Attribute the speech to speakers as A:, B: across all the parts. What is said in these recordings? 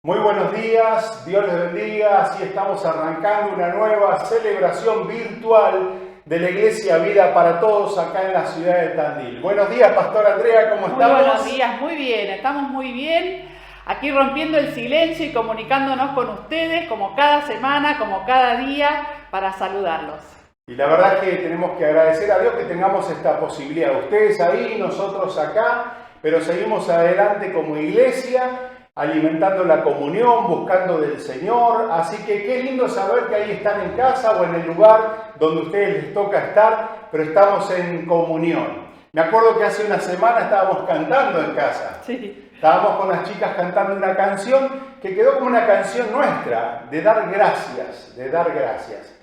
A: Muy buenos días, Dios les bendiga. Así estamos arrancando una nueva celebración virtual de la Iglesia Vida para Todos acá en la ciudad de Tandil. Buenos días, Pastor Andrea, ¿cómo estamos?
B: Muy buenos días, muy bien, estamos muy bien. Aquí rompiendo el silencio y comunicándonos con ustedes como cada semana, como cada día, para saludarlos.
A: Y la verdad es que tenemos que agradecer a Dios que tengamos esta posibilidad. Ustedes ahí, nosotros acá, pero seguimos adelante como iglesia, alimentando la comunión, buscando del Señor. Así que qué lindo saber que ahí están en casa o en el lugar donde a ustedes les toca estar, pero estamos en comunión. Me acuerdo que hace una semana estábamos cantando en casa.
B: Sí.
A: Estábamos con las chicas cantando una canción que quedó como una canción nuestra, de dar gracias, de dar gracias.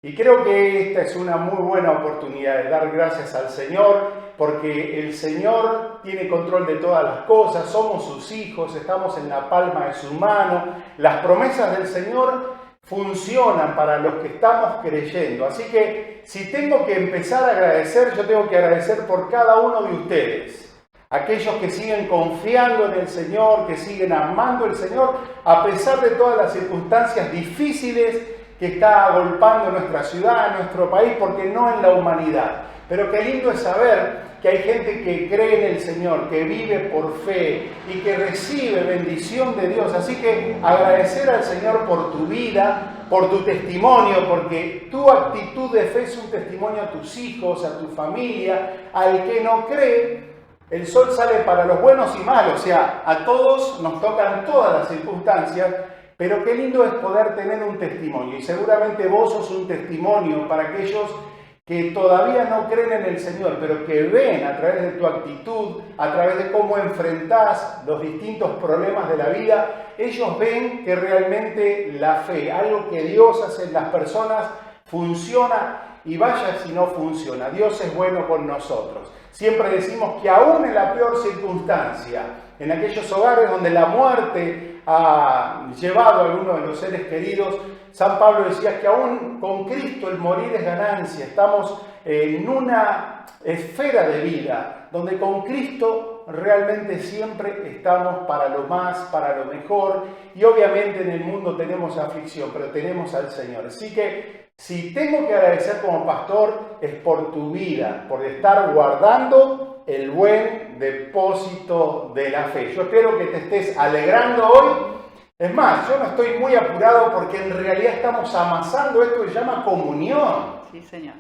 A: Y creo que esta es una muy buena oportunidad de dar gracias al Señor, porque el Señor tiene control de todas las cosas, somos sus hijos, estamos en la palma de su mano, las promesas del Señor funcionan para los que estamos creyendo. Así que si tengo que empezar a agradecer, yo tengo que agradecer por cada uno de ustedes. Aquellos que siguen confiando en el Señor, que siguen amando al Señor, a pesar de todas las circunstancias difíciles que está agolpando nuestra ciudad, nuestro país, porque no en la humanidad. Pero qué lindo es saber que hay gente que cree en el Señor, que vive por fe y que recibe bendición de Dios. Así que agradecer al Señor por tu vida, por tu testimonio, porque tu actitud de fe es un testimonio a tus hijos, a tu familia. Al que no cree, el sol sale para los buenos y malos. O sea, a todos nos tocan todas las circunstancias. Pero qué lindo es poder tener un testimonio, y seguramente vos sos un testimonio para aquellos que todavía no creen en el Señor, pero que ven a través de tu actitud, a través de cómo enfrentás los distintos problemas de la vida, ellos ven que realmente la fe, algo que Dios hace en las personas, funciona, y vaya si no funciona. Dios es bueno con nosotros. Siempre decimos que aún en la peor circunstancia, en aquellos hogares donde la muerte ha llevado a alguno de los seres queridos, San Pablo decía que aún con Cristo el morir es ganancia. Estamos en una esfera de vida donde con Cristo realmente siempre estamos para lo más, para lo mejor, y obviamente en el mundo tenemos aflicción, pero tenemos al Señor. Así que si tengo que agradecer como pastor es por tu vida, por estar guardando el buen depósito de la fe. Yo espero que te estés alegrando hoy. Es más, yo no estoy muy apurado porque en realidad estamos amasando esto que se llama comunión.
B: Sí, Señor.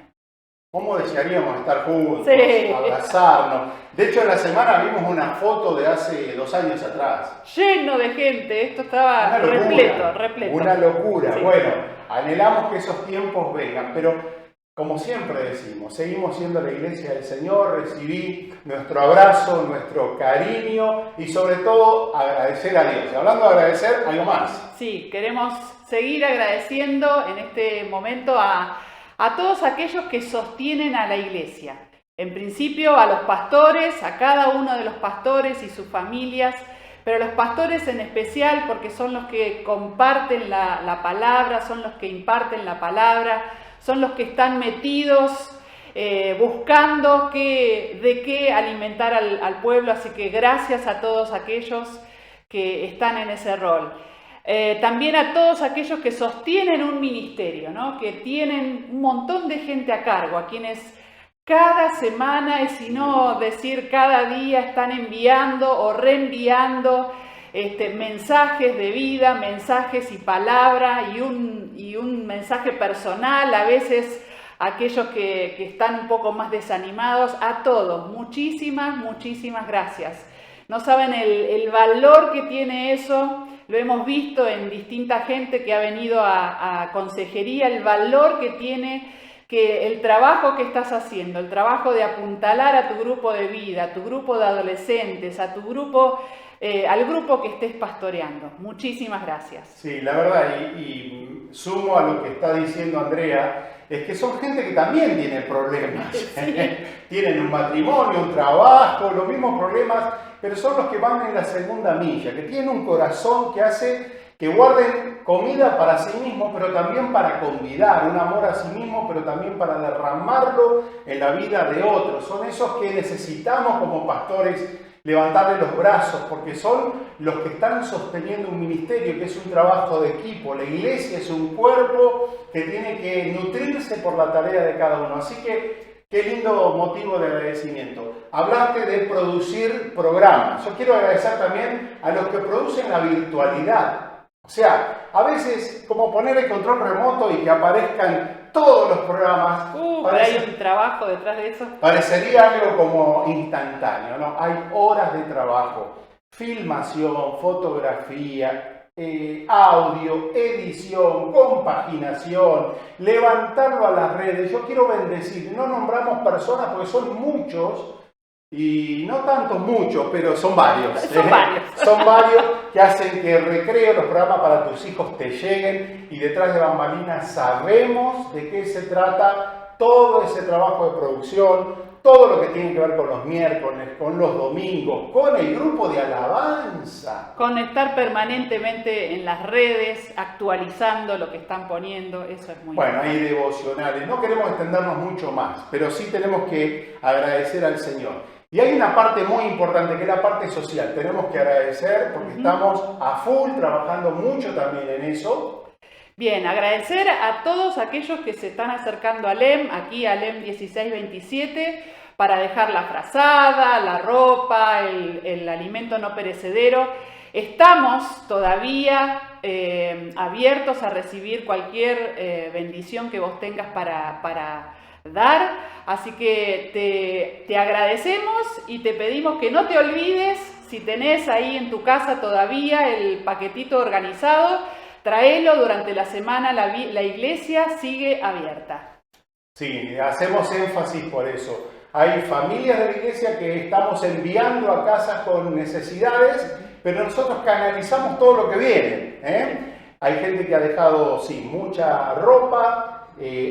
A: ¿Cómo desearíamos estar juntos,
B: Sí.
A: abrazarnos? De hecho, en la semana vimos una foto de hace 2 años atrás.
B: Lleno de gente, esto estaba repleto.
A: Una locura.
B: Sí.
A: Bueno, anhelamos que esos tiempos vengan, pero como siempre decimos, seguimos siendo la iglesia del Señor. Recibí nuestro abrazo, nuestro cariño y sobre todo agradecer a Dios. Y hablando de agradecer, algo más.
B: Sí, queremos seguir agradeciendo en este momento a todos aquellos que sostienen a la iglesia. En principio a los pastores, a cada uno de los pastores y sus familias, pero los pastores en especial porque son los que comparten la palabra, son los que imparten la palabra, son los que están metidos buscando de qué alimentar al pueblo. Así que gracias a todos aquellos que están en ese rol. También a todos aquellos que sostienen un ministerio, ¿no? Que tienen un montón de gente a cargo, a quienes cada semana, y si no decir cada día, están enviando o reenviando mensajes de vida, mensajes y palabra y un mensaje personal, a veces aquellos que están un poco más desanimados. A todos, muchísimas gracias. No saben el valor que tiene eso. Lo hemos visto en distinta gente que ha venido a consejería, el valor que tiene, que el trabajo que estás haciendo, el trabajo de apuntalar a tu grupo de vida, a tu grupo de adolescentes, a tu grupo, al grupo que estés pastoreando. Muchísimas gracias.
A: Sí, la verdad, y sumo a lo que está diciendo Andrea, es que son gente que también tiene problemas.
B: Sí.
A: Tienen un matrimonio, un trabajo, los mismos problemas, pero son los que van en la segunda milla, que tienen un corazón que hace que guarden comida para sí mismos, pero también para convidar, un amor a sí mismo, pero también para derramarlo en la vida de otros. Son esos que necesitamos como pastores levantarle los brazos, porque son los que están sosteniendo un ministerio, que es un trabajo de equipo. La iglesia es un cuerpo que tiene que nutrirse por la tarea de cada uno. Así que, qué lindo motivo de agradecimiento. Hablaste de producir programas. Yo quiero agradecer también a los que producen la virtualidad. O sea, a veces como poner el control remoto y que aparezcan todos los programas.
B: Pero hay un trabajo detrás de eso.
A: Parecería algo como instantáneo, ¿no? Hay horas de trabajo, filmación, fotografía, audio, edición, compaginación, levantarlo a las redes. Yo quiero bendecir, no nombramos personas porque son muchos, y no tanto muchos, pero son varios.
B: Son varios.
A: Son varios que hacen que Recreo, los programas para tus hijos te lleguen, y detrás de bambalinas sabemos de qué se trata todo ese trabajo de producción, todo lo que tiene que ver con los miércoles, con los domingos, con el grupo de alabanza.
B: Con estar permanentemente en las redes, actualizando lo que están poniendo, eso es muy
A: Bueno,
B: importante.
A: hay devocionales. No queremos extendernos mucho más, pero sí tenemos que agradecer al Señor. Y hay una parte muy importante, que es la parte social. Tenemos que agradecer porque estamos a full, trabajando mucho también en eso.
B: Bien, agradecer a todos aquellos que se están acercando a LEM, aquí a LEM 1627, para dejar la frazada, la ropa, el alimento no perecedero. Estamos todavía abiertos a recibir cualquier bendición que vos tengas para dar, así que te agradecemos y te pedimos que no te olvides, si tenés ahí en tu casa todavía el paquetito organizado, tráelo durante la semana, la iglesia sigue abierta.
A: Sí, hacemos énfasis por eso. Hay familias de la iglesia que estamos enviando a casas con necesidades, pero nosotros canalizamos todo lo que viene. Hay gente que ha dejado, sí, mucha ropa,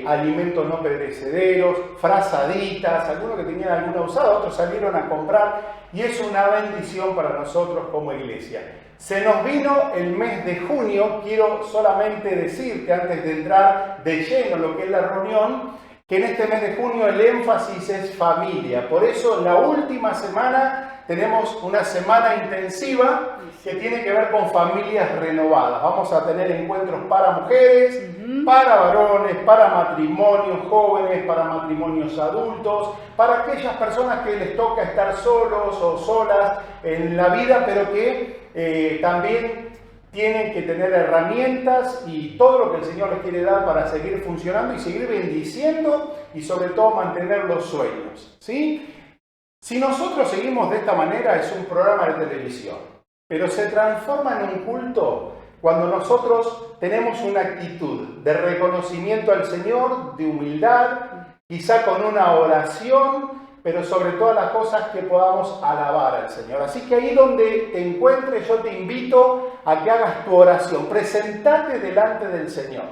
A: alimentos no perecederos, frazaditas, algunos que tenían alguna usada, otros salieron a comprar, y es una bendición para nosotros como iglesia. Se nos vino el mes de junio. Quiero solamente decirte, antes de entrar de lleno en lo que es la reunión, que en este mes de junio el énfasis es familia. Por eso la última semana tenemos una semana intensiva que tiene que ver con familias renovadas. Vamos a tener encuentros para mujeres, para varones, para matrimonios jóvenes, para matrimonios adultos, para aquellas personas que les toca estar solos o solas en la vida, pero que también tienen que tener herramientas y todo lo que el Señor les quiere dar para seguir funcionando y seguir bendiciendo, y sobre todo mantener los sueños, ¿sí? Si nosotros seguimos de esta manera, es un programa de televisión, pero se transforma en un culto cuando nosotros tenemos una actitud de reconocimiento al Señor, de humildad, quizá con una oración, pero sobre todas las cosas que podamos alabar al Señor. Así que ahí donde te encuentres, yo te invito a que hagas tu oración. Presentate delante del Señor,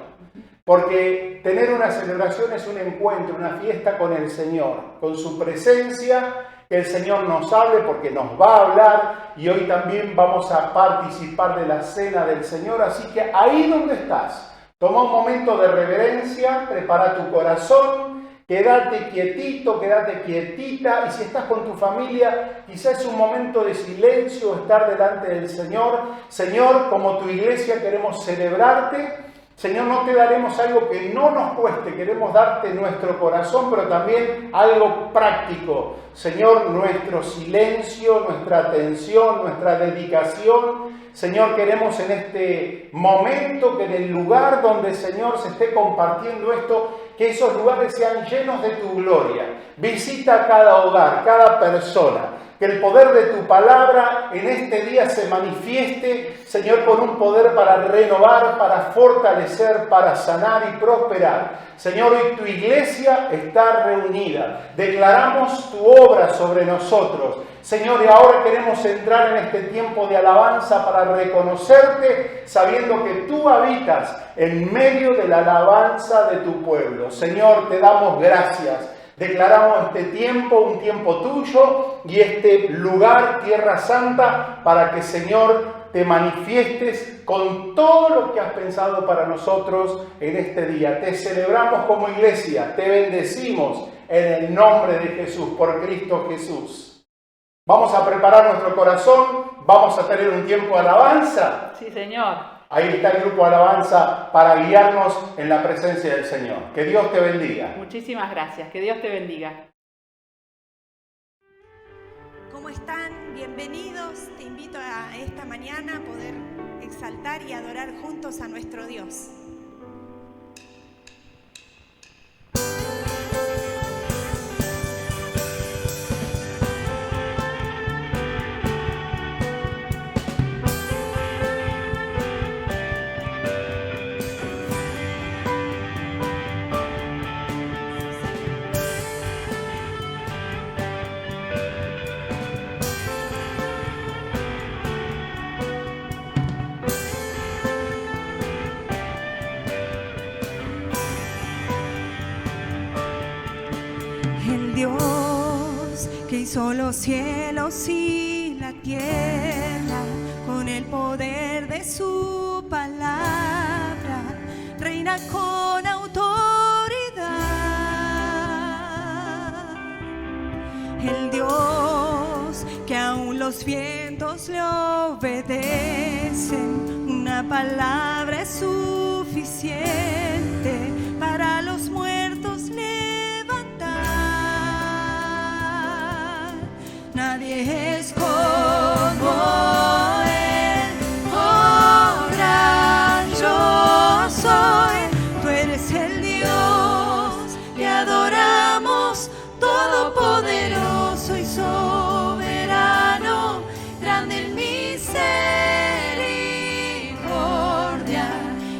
A: porque tener una celebración es un encuentro, una fiesta con el Señor, con su presencia, que el Señor nos hable porque nos va a hablar, y hoy también vamos a participar de la cena del Señor. Así que ahí donde estás, toma un momento de reverencia, prepara tu corazón, quédate quietito, quédate quietita, y si estás con tu familia, quizás es un momento de silencio, estar delante del Señor. Señor, como tu iglesia queremos celebrarte. Señor, no te daremos algo que no nos cueste, queremos darte nuestro corazón, pero también algo práctico. Señor, nuestro silencio, nuestra atención, nuestra dedicación. Señor, queremos en este momento que en el lugar donde, Señor, se esté compartiendo esto, que esos lugares sean llenos de tu gloria. Visita cada hogar, cada persona. Que el poder de tu palabra en este día se manifieste, Señor, con un poder para renovar, para fortalecer, para sanar y prosperar. Señor, hoy tu iglesia está reunida. Declaramos tu obra sobre nosotros. Señor, y ahora queremos entrar en este tiempo de alabanza para reconocerte, sabiendo que tú habitas en medio de la alabanza de tu pueblo. Señor, te damos gracias. Declaramos este tiempo, un tiempo tuyo, y este lugar, Tierra Santa, para que, Señor, te manifiestes con todo lo que has pensado para nosotros en este día. Te celebramos como iglesia, te bendecimos en el nombre de Jesús, por Cristo Jesús. Vamos a preparar nuestro corazón, vamos a tener un tiempo de alabanza.
B: Sí, Señor.
A: Ahí está el grupo de alabanza para guiarnos en la presencia del Señor. Que Dios te bendiga.
B: Muchísimas gracias. Que Dios te bendiga.
C: ¿Cómo están? Bienvenidos. Te invito a esta mañana a poder exaltar y adorar juntos a nuestro Dios. Dios que hizo los cielos y la tierra con el poder de su palabra, reina con autoridad. El Dios que aún los vientos le obedecen, una palabra es suficiente para los muertos levantar. Nadie es como Él, oh gran yo soy. Tú eres el Dios que adoramos, todopoderoso y soberano, grande en misericordia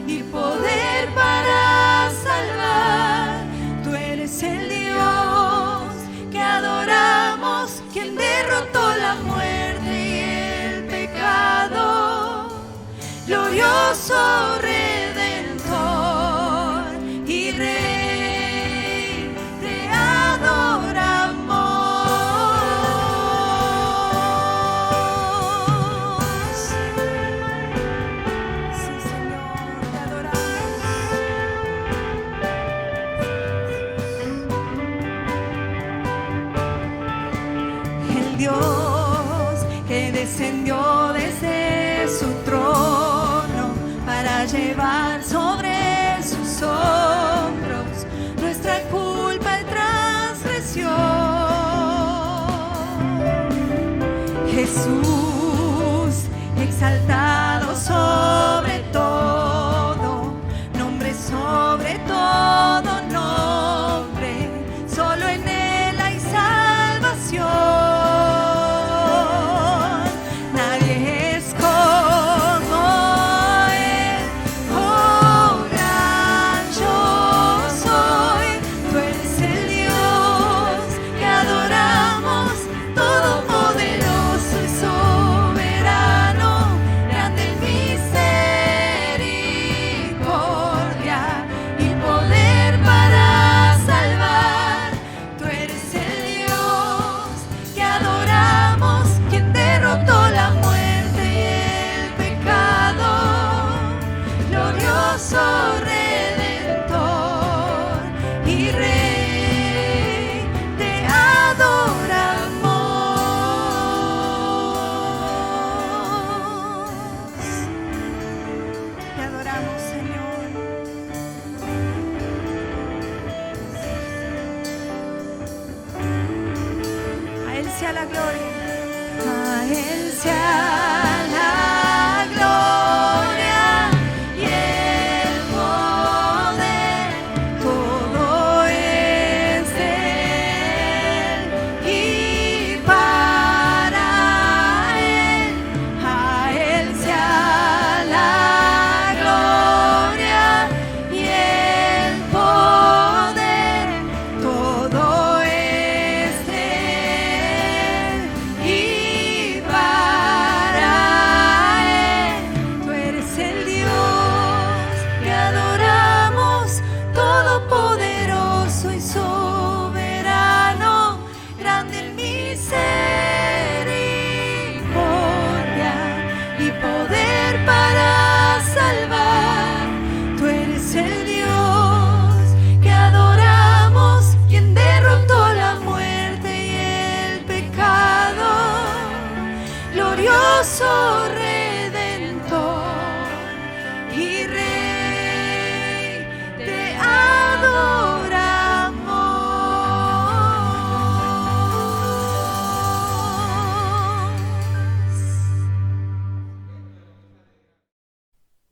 C: y poder para salvar. Tú eres el Dios que adoramos, quien derrotó la muerte y el pecado, glorioso Redentor y Rey, te adoramos. Sí, Señor, te adoramos. El Dios que descendió desde su trono para llevar sobre sus hombros nuestra culpa y transgresión. Jesús exaltado sobre todo, nombre sobre todo nombre, solo en Él hay salvación. Nadie es como Él, oh gran yo soy. Tú eres el Dios que adoramos, todopoderoso y soberano, grande en misericordia y poder para salvar. Tú eres el Dios que adoramos, quien derrotó la muerte y el pecado, glorioso Redentor y Rey, te adoramos. Te adoramos, Señor. A Él sea la gloria. A Él sea la gloria y el poder. Todo es de Él y para Él. A Él sea la gloria y el poder. Todo es de Él y para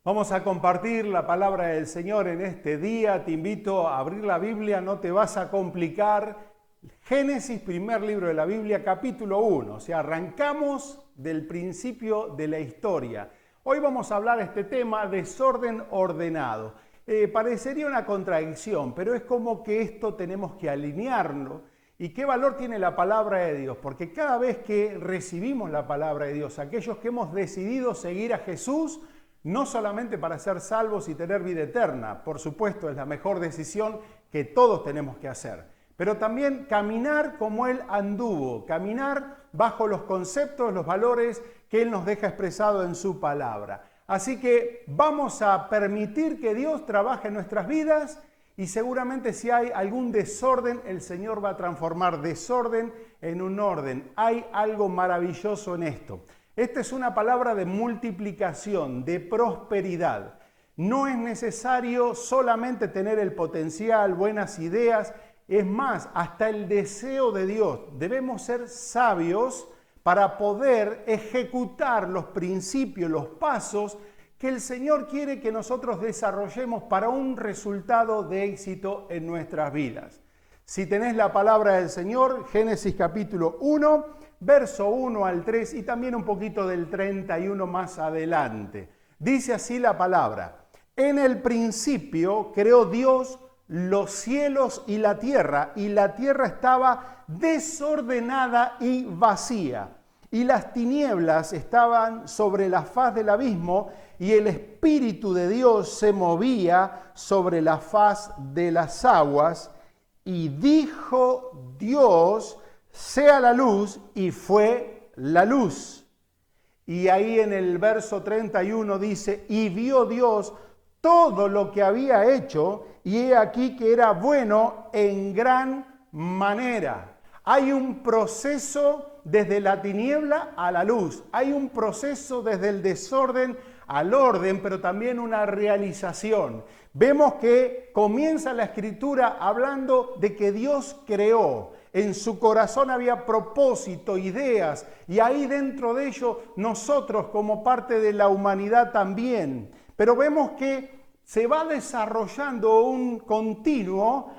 A: Vamos a compartir la palabra del Señor en este día. Te invito a abrir la Biblia, no te vas a complicar. Génesis, primer libro de la Biblia, capítulo 1. O sea, arrancamos del principio de la historia. Hoy vamos a hablar de este tema, desorden ordenado. Parecería una contradicción, pero es como que esto tenemos que alinearlo. ¿Y qué valor tiene la palabra de Dios? Porque cada vez que recibimos la palabra de Dios, aquellos que hemos decidido seguir a Jesús, no solamente para ser salvos y tener vida eterna, por supuesto es la mejor decisión que todos tenemos que hacer, pero también caminar como Él anduvo, caminar bajo los conceptos, los valores que Él nos deja expresado en su palabra. Así que vamos a permitir que Dios trabaje en nuestras vidas y seguramente si hay algún desorden, el Señor va a transformar desorden en un orden. Hay algo maravilloso en esto. Esta es una palabra de multiplicación, de prosperidad. No es necesario solamente tener el potencial, buenas ideas, es más, hasta el deseo de Dios. Debemos ser sabios para poder ejecutar los principios, los pasos que el Señor quiere que nosotros desarrollemos para un resultado de éxito en nuestras vidas. Si tenés la palabra del Señor, Génesis capítulo 1, verso 1 al 3 y también un poquito del 31 más adelante. Dice así la palabra: en el principio creó Dios los cielos y la tierra estaba desordenada y vacía, y las tinieblas estaban sobre la faz del abismo, y el Espíritu de Dios se movía sobre la faz de las aguas. Y dijo Dios: sea la luz, y fue la luz. Y ahí en el verso 31 dice: y vio Dios todo lo que había hecho, y he aquí que era bueno en gran manera. Hay un proceso desde la tiniebla a la luz, hay un proceso desde el desorden al orden, pero también una realización. Vemos que comienza la Escritura hablando de que Dios creó. En su corazón había propósito, ideas, y ahí dentro de ello nosotros como parte de la humanidad también. Pero vemos que se va desarrollando un continuo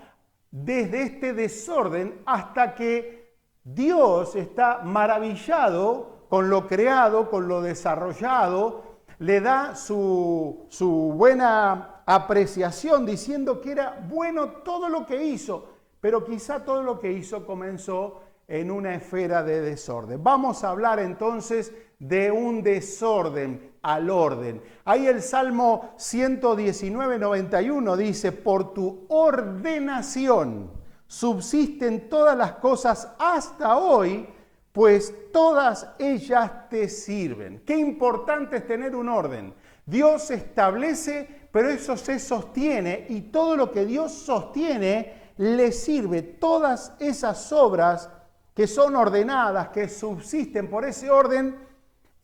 A: desde este desorden hasta que Dios está maravillado con lo creado, con lo desarrollado, le da su buena apreciación diciendo que era bueno todo lo que hizo, pero quizá todo lo que hizo comenzó en una esfera de desorden. Vamos a hablar entonces de un desorden al orden. Ahí el Salmo 119, 91 dice: por tu ordenación subsisten todas las cosas hasta hoy, pues todas ellas te sirven. Qué importante es tener un orden. Dios establece, pero eso se sostiene, y todo lo que Dios sostiene le sirve. Todas esas obras que son ordenadas, que subsisten por ese orden,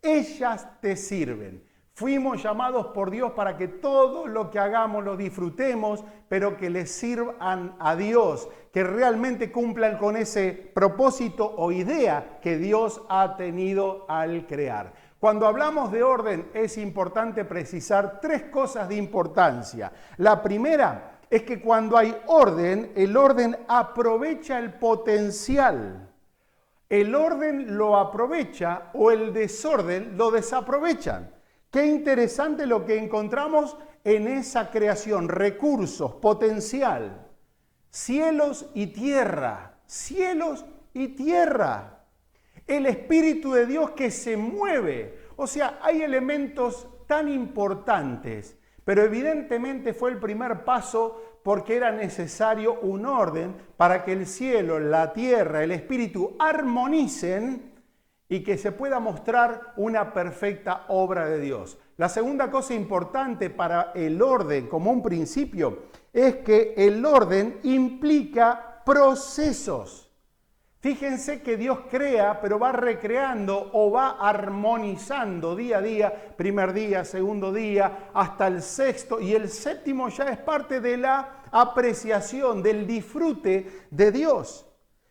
A: ellas te sirven. Fuimos llamados por Dios para que todo lo que hagamos lo disfrutemos, pero que le sirvan a Dios, que realmente cumplan con ese propósito o idea que Dios ha tenido al crear. Cuando hablamos de orden es importante precisar tres cosas de importancia. La primera es que cuando hay orden, el orden aprovecha el potencial. El orden lo aprovecha o el desorden lo desaprovechan. Qué interesante lo que encontramos en esa creación: recursos, potencial, cielos y tierra, cielos y tierra. El Espíritu de Dios que se mueve. O sea, hay elementos tan importantes, pero evidentemente fue el primer paso porque era necesario un orden para que el cielo, la tierra, el Espíritu armonicen y que se pueda mostrar una perfecta obra de Dios. La segunda cosa importante para el orden como un principio es que el orden implica procesos. Fíjense que Dios crea, pero va recreando o va armonizando día a día, primer día, segundo día, hasta el sexto, y el séptimo ya es parte de la apreciación, del disfrute de Dios.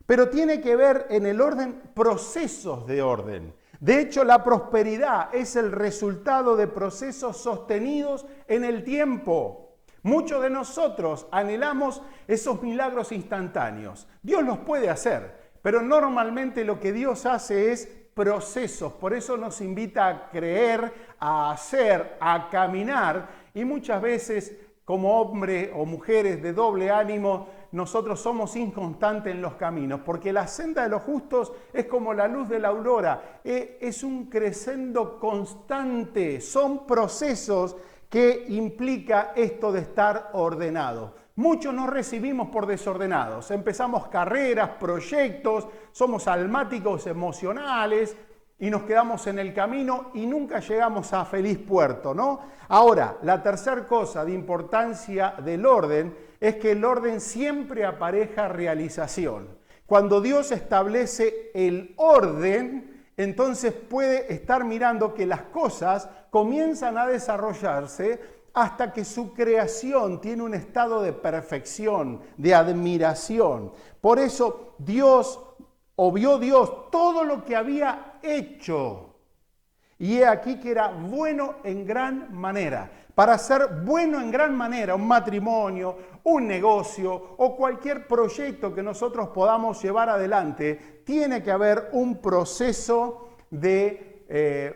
A: Pero tiene que ver en el orden procesos de orden. De hecho, la prosperidad es el resultado de procesos sostenidos en el tiempo. Muchos de nosotros anhelamos esos milagros instantáneos. Dios los puede hacer, pero normalmente lo que Dios hace es procesos. Por eso nos invita a creer, a hacer, a caminar, y muchas veces como hombres o mujeres de doble ánimo, nosotros somos inconstantes en los caminos, porque la senda de los justos es como la luz de la aurora, es un crescendo constante, son procesos que implica esto de estar ordenado. Muchos nos recibimos por desordenados, empezamos carreras, proyectos, somos almáticos emocionales y nos quedamos en el camino y nunca llegamos a feliz puerto, ¿no? Ahora, la tercera cosa de importancia del orden es que el orden siempre apareja realización. Cuando Dios establece el orden, entonces puede estar mirando que las cosas comienzan a desarrollarse hasta que su creación tiene un estado de perfección, de admiración. Por eso vio Dios todo lo que había hecho. Y he aquí que era bueno en gran manera. Para ser bueno en gran manera, un matrimonio, un negocio o cualquier proyecto que nosotros podamos llevar adelante, tiene que haber un proceso de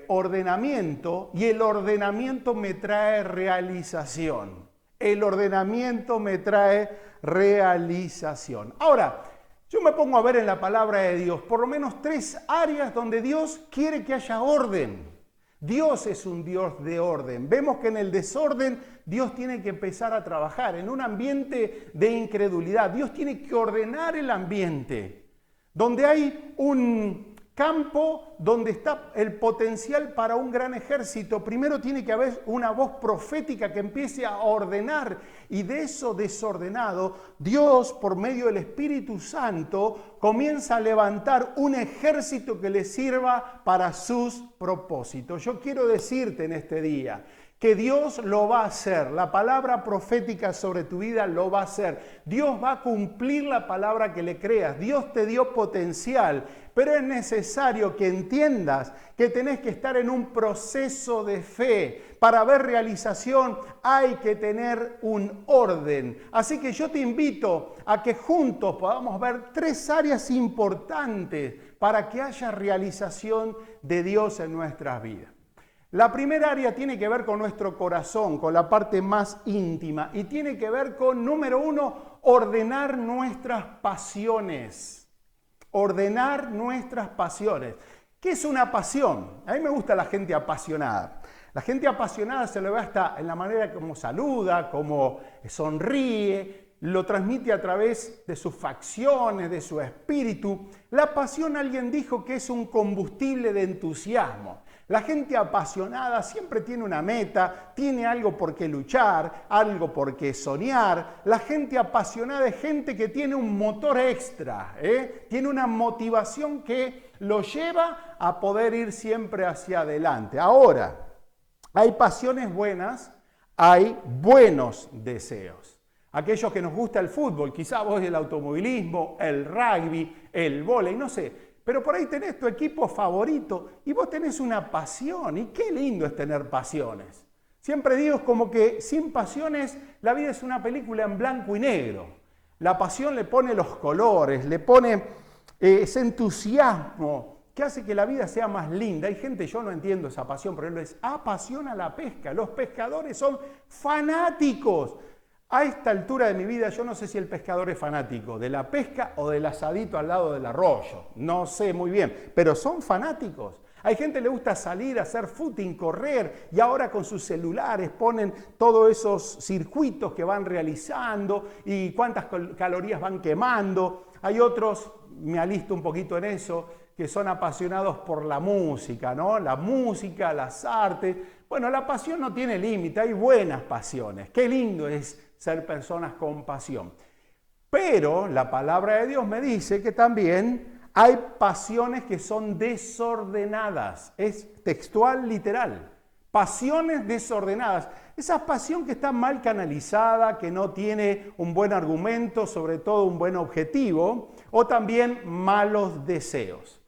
A: ordenamiento, y el ordenamiento me trae realización. El ordenamiento me trae realización. Ahora, yo me pongo a ver en la palabra de Dios por lo menos 3 áreas donde Dios quiere que haya orden. Dios es un Dios de orden. Vemos que en el desorden Dios tiene que empezar a trabajar. En un ambiente de incredulidad, Dios tiene que ordenar el ambiente. Donde hay un campo donde está el potencial para un gran ejército, primero tiene que haber una voz profética que empiece a ordenar, y de eso desordenado, Dios por medio del Espíritu Santo comienza a levantar un ejército que le sirva para sus propósitos. Yo quiero decirte en este día que Dios lo va a hacer. La palabra profética sobre tu vida lo va a hacer. Dios va a cumplir la palabra que le creas. Dios te dio potencial, pero es necesario que entiendas que tenés que estar en un proceso de fe. Para ver realización hay que tener un orden. Así que yo te invito a que juntos podamos ver 3 áreas importantes para que haya realización de Dios en nuestras vidas. La primera área tiene que ver con nuestro corazón, con la parte más íntima, y tiene que ver con, número 1, ordenar nuestras pasiones. Ordenar nuestras pasiones. ¿Qué es una pasión? A mí me gusta la gente apasionada. La gente apasionada se lo ve hasta en la manera como saluda, como sonríe, lo transmite a través de sus facciones, de su espíritu. La pasión, alguien dijo que es un combustible de entusiasmo. La gente apasionada siempre tiene una meta, tiene algo por qué luchar, algo por qué soñar. La gente apasionada es gente que tiene un motor extra, tiene una motivación que lo lleva a poder ir siempre hacia adelante. Ahora, hay pasiones buenas, hay buenos deseos. Aquellos que nos gusta el fútbol, quizá vos el automovilismo, el rugby, el vóley, no sé. Pero por ahí tenés tu equipo favorito y vos tenés una pasión. Y qué lindo es tener pasiones. Siempre digo como que sin pasiones la vida es una película en blanco y negro. La pasión le pone los colores, le pone ese entusiasmo que hace que la vida sea más linda. Hay gente, yo no entiendo esa pasión, por ejemplo, les apasiona la pesca. Los pescadores son fanáticos. A esta altura de mi vida yo no sé si el pescador es fanático de la pesca o del asadito al lado del arroyo. No sé muy bien, pero son fanáticos. Hay gente que le gusta salir a hacer footing, correr, y ahora con sus celulares ponen todos esos circuitos que van realizando y cuántas calorías van quemando. Hay otros, me alisto un poquito en eso, que son apasionados por la música, ¿no? La música, las artes. Bueno, la pasión no tiene límite, hay buenas pasiones. Qué lindo es ser personas con pasión. Pero la palabra de Dios me dice que también hay pasiones que son desordenadas. Es textual, literal. Pasiones desordenadas. Esa pasión que está mal canalizada, que no tiene un buen argumento, sobre todo un buen objetivo, o también malos deseos.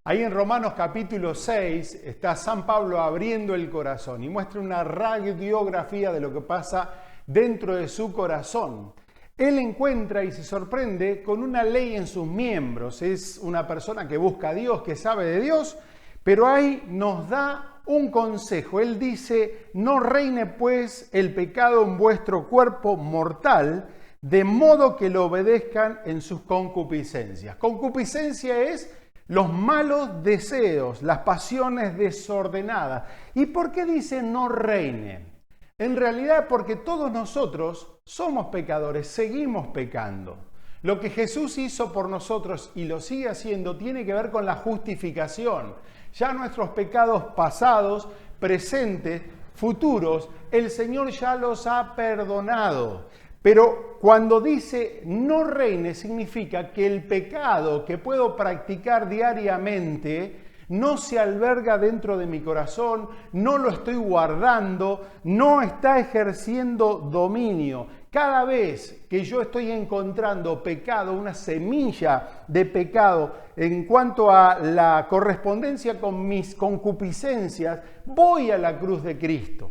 A: Ahí en Romanos capítulo 6 está San Pablo abriendo el corazón y muestra una radiografía de lo que pasa dentro de su corazón. Él encuentra y se sorprende con una ley en sus miembros. Es una persona que busca a Dios, que sabe de Dios, pero ahí nos da un consejo. Él dice: no reine pues el pecado en vuestro cuerpo mortal, de modo que lo obedezcan en sus concupiscencias. Concupiscencia es los malos deseos, las pasiones desordenadas. ¿Y por qué dice no reine? En realidad porque todos nosotros somos pecadores, seguimos pecando. Lo que Jesús hizo por nosotros y lo sigue haciendo tiene que ver con la justificación. Ya nuestros pecados pasados, presentes, futuros, el Señor ya los ha perdonado. Pero cuando dice no reine, significa que el pecado que puedo practicar diariamente no se alberga dentro de mi corazón, no lo estoy guardando, no está ejerciendo dominio. Cada vez que yo estoy encontrando pecado, una semilla de pecado en cuanto a la correspondencia con mis concupiscencias, voy a la cruz de Cristo.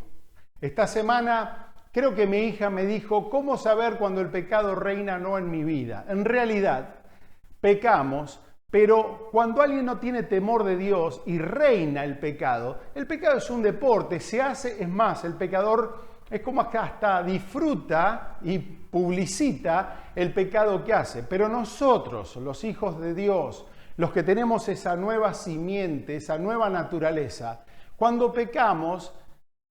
A: Esta semana creo que mi hija me dijo: ¿cómo saber cuando el pecado reina o no en mi vida? En realidad, pecamos, pero cuando alguien no tiene temor de Dios y reina el pecado es un deporte, se hace, es más, el pecador es como que hasta disfruta y publicita el pecado que hace. Pero nosotros, los hijos de Dios, los que tenemos esa nueva simiente, esa nueva naturaleza, cuando pecamos,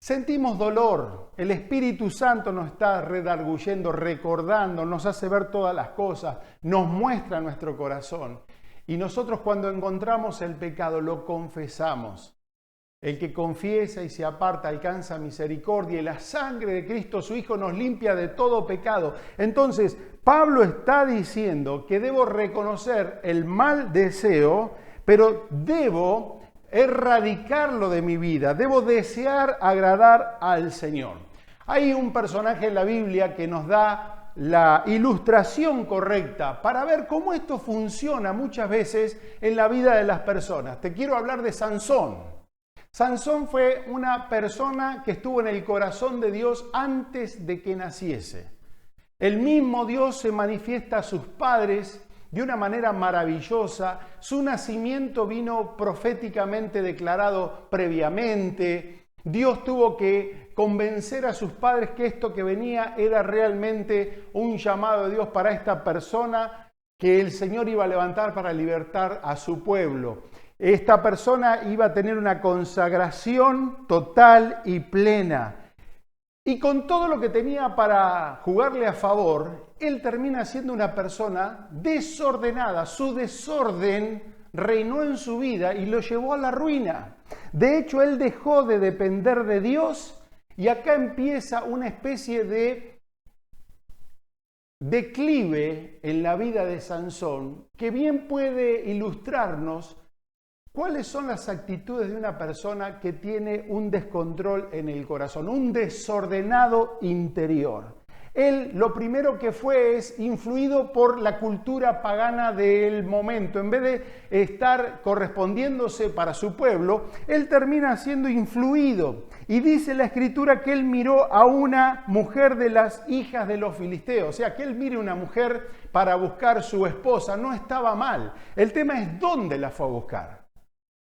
A: sentimos dolor. El Espíritu Santo nos está redarguyendo, recordando, nos hace ver todas las cosas, nos muestra nuestro corazón. Y nosotros cuando encontramos el pecado lo confesamos. El que confiesa y se aparta alcanza misericordia y la sangre de Cristo su Hijo nos limpia de todo pecado. Entonces, Pablo está diciendo que debo reconocer el mal deseo, pero debo erradicarlo de mi vida, debo desear agradar al Señor. Hay un personaje en la Biblia que nos da la ilustración correcta para ver cómo esto funciona muchas veces en la vida de las personas. Te quiero hablar de Sansón. Sansón fue una persona que estuvo en el corazón de Dios antes de que naciese. El mismo Dios se manifiesta a sus padres de una manera maravillosa. Su nacimiento vino proféticamente declarado previamente. Dios tuvo que convencer a sus padres que esto que venía era realmente un llamado de Dios para esta persona que el Señor iba a levantar para libertar a su pueblo. Esta persona iba a tener una consagración total y plena. Y con todo lo que tenía para jugarle a favor, él termina siendo una persona desordenada. Su desorden reinó en su vida y lo llevó a la ruina. De hecho, él dejó de depender de Dios y acá empieza una especie de declive en la vida de Sansón que bien puede ilustrarnos ¿cuáles son las actitudes de una persona que tiene un descontrol en el corazón, un desordenado interior? Él lo primero que fue es influido por la cultura pagana del momento. En vez de estar correspondiéndose para su pueblo, él termina siendo influido. Y dice la Escritura que él miró a una mujer de las hijas de los filisteos. O sea, que él mire una mujer para buscar su esposa no estaba mal. El tema es dónde la fue a buscar.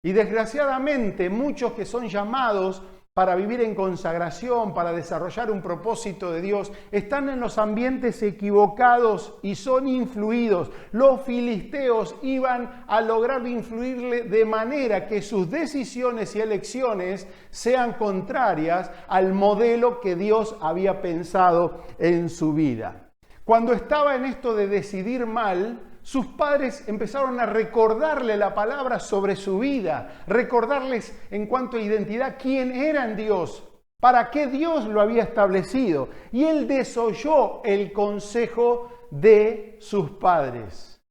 A: Y desgraciadamente muchos que son llamados para vivir en consagración, para desarrollar un propósito de Dios, están en los ambientes equivocados y son influidos. Los filisteos iban a lograr influirle de manera que sus decisiones y elecciones sean contrarias al modelo que Dios había pensado en su vida. Cuando estaba en esto de decidir mal, sus padres empezaron a recordarle la palabra sobre su vida, recordarles en cuanto a identidad quién era en Dios, para qué Dios lo había establecido. Y él desoyó el consejo de sus padres.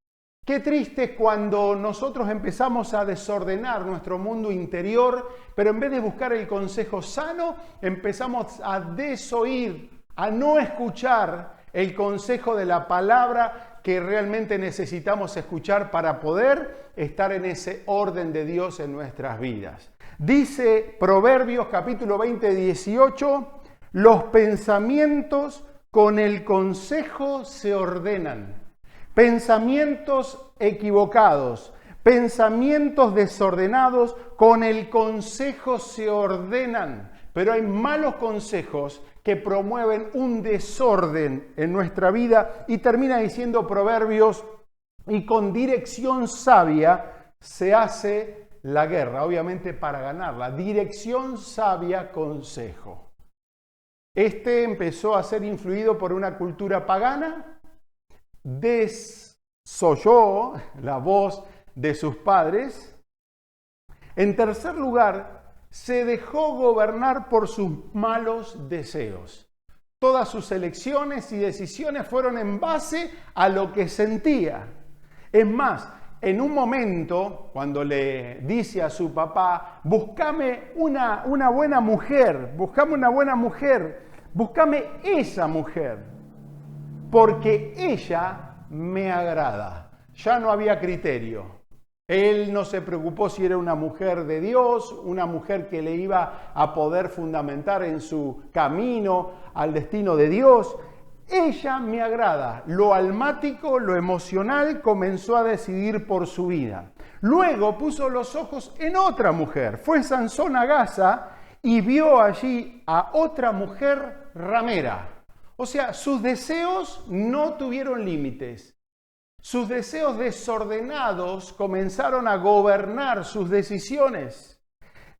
A: Qué triste cuando nosotros empezamos a desordenar nuestro mundo interior, pero en vez de buscar el consejo sano, empezamos a desoír, a no escuchar el consejo de la palabra que realmente necesitamos escuchar para poder estar en ese orden de Dios en nuestras vidas. Dice Proverbios capítulo 20, 18, los pensamientos con el consejo se ordenan. Pensamientos equivocados, pensamientos desordenados, con el consejo se ordenan. Pero hay malos consejos que promueven un desorden en nuestra vida, y termina diciendo Proverbios, y con dirección sabia se hace la guerra, obviamente para ganarla. Dirección sabia, consejo. Este empezó a ser influido por una cultura pagana, desoyó la voz de sus padres. En tercer lugar, se dejó gobernar por sus malos deseos. Todas sus elecciones y decisiones fueron en base a lo que sentía. Es más, en un momento, cuando le dice a su papá, búscame una buena mujer, búscame esa mujer, porque ella me agrada. Ya no había criterio. Él no se preocupó si era una mujer de Dios, una mujer que le iba a poder fundamentar en su camino al destino de Dios. Ella me agrada. Lo almático, lo emocional, comenzó a decidir por su vida. Luego puso los ojos en otra mujer. Fue Sansón a Gaza y vio allí a otra mujer ramera. O sea, sus deseos no tuvieron límites. Sus deseos desordenados comenzaron a gobernar sus decisiones.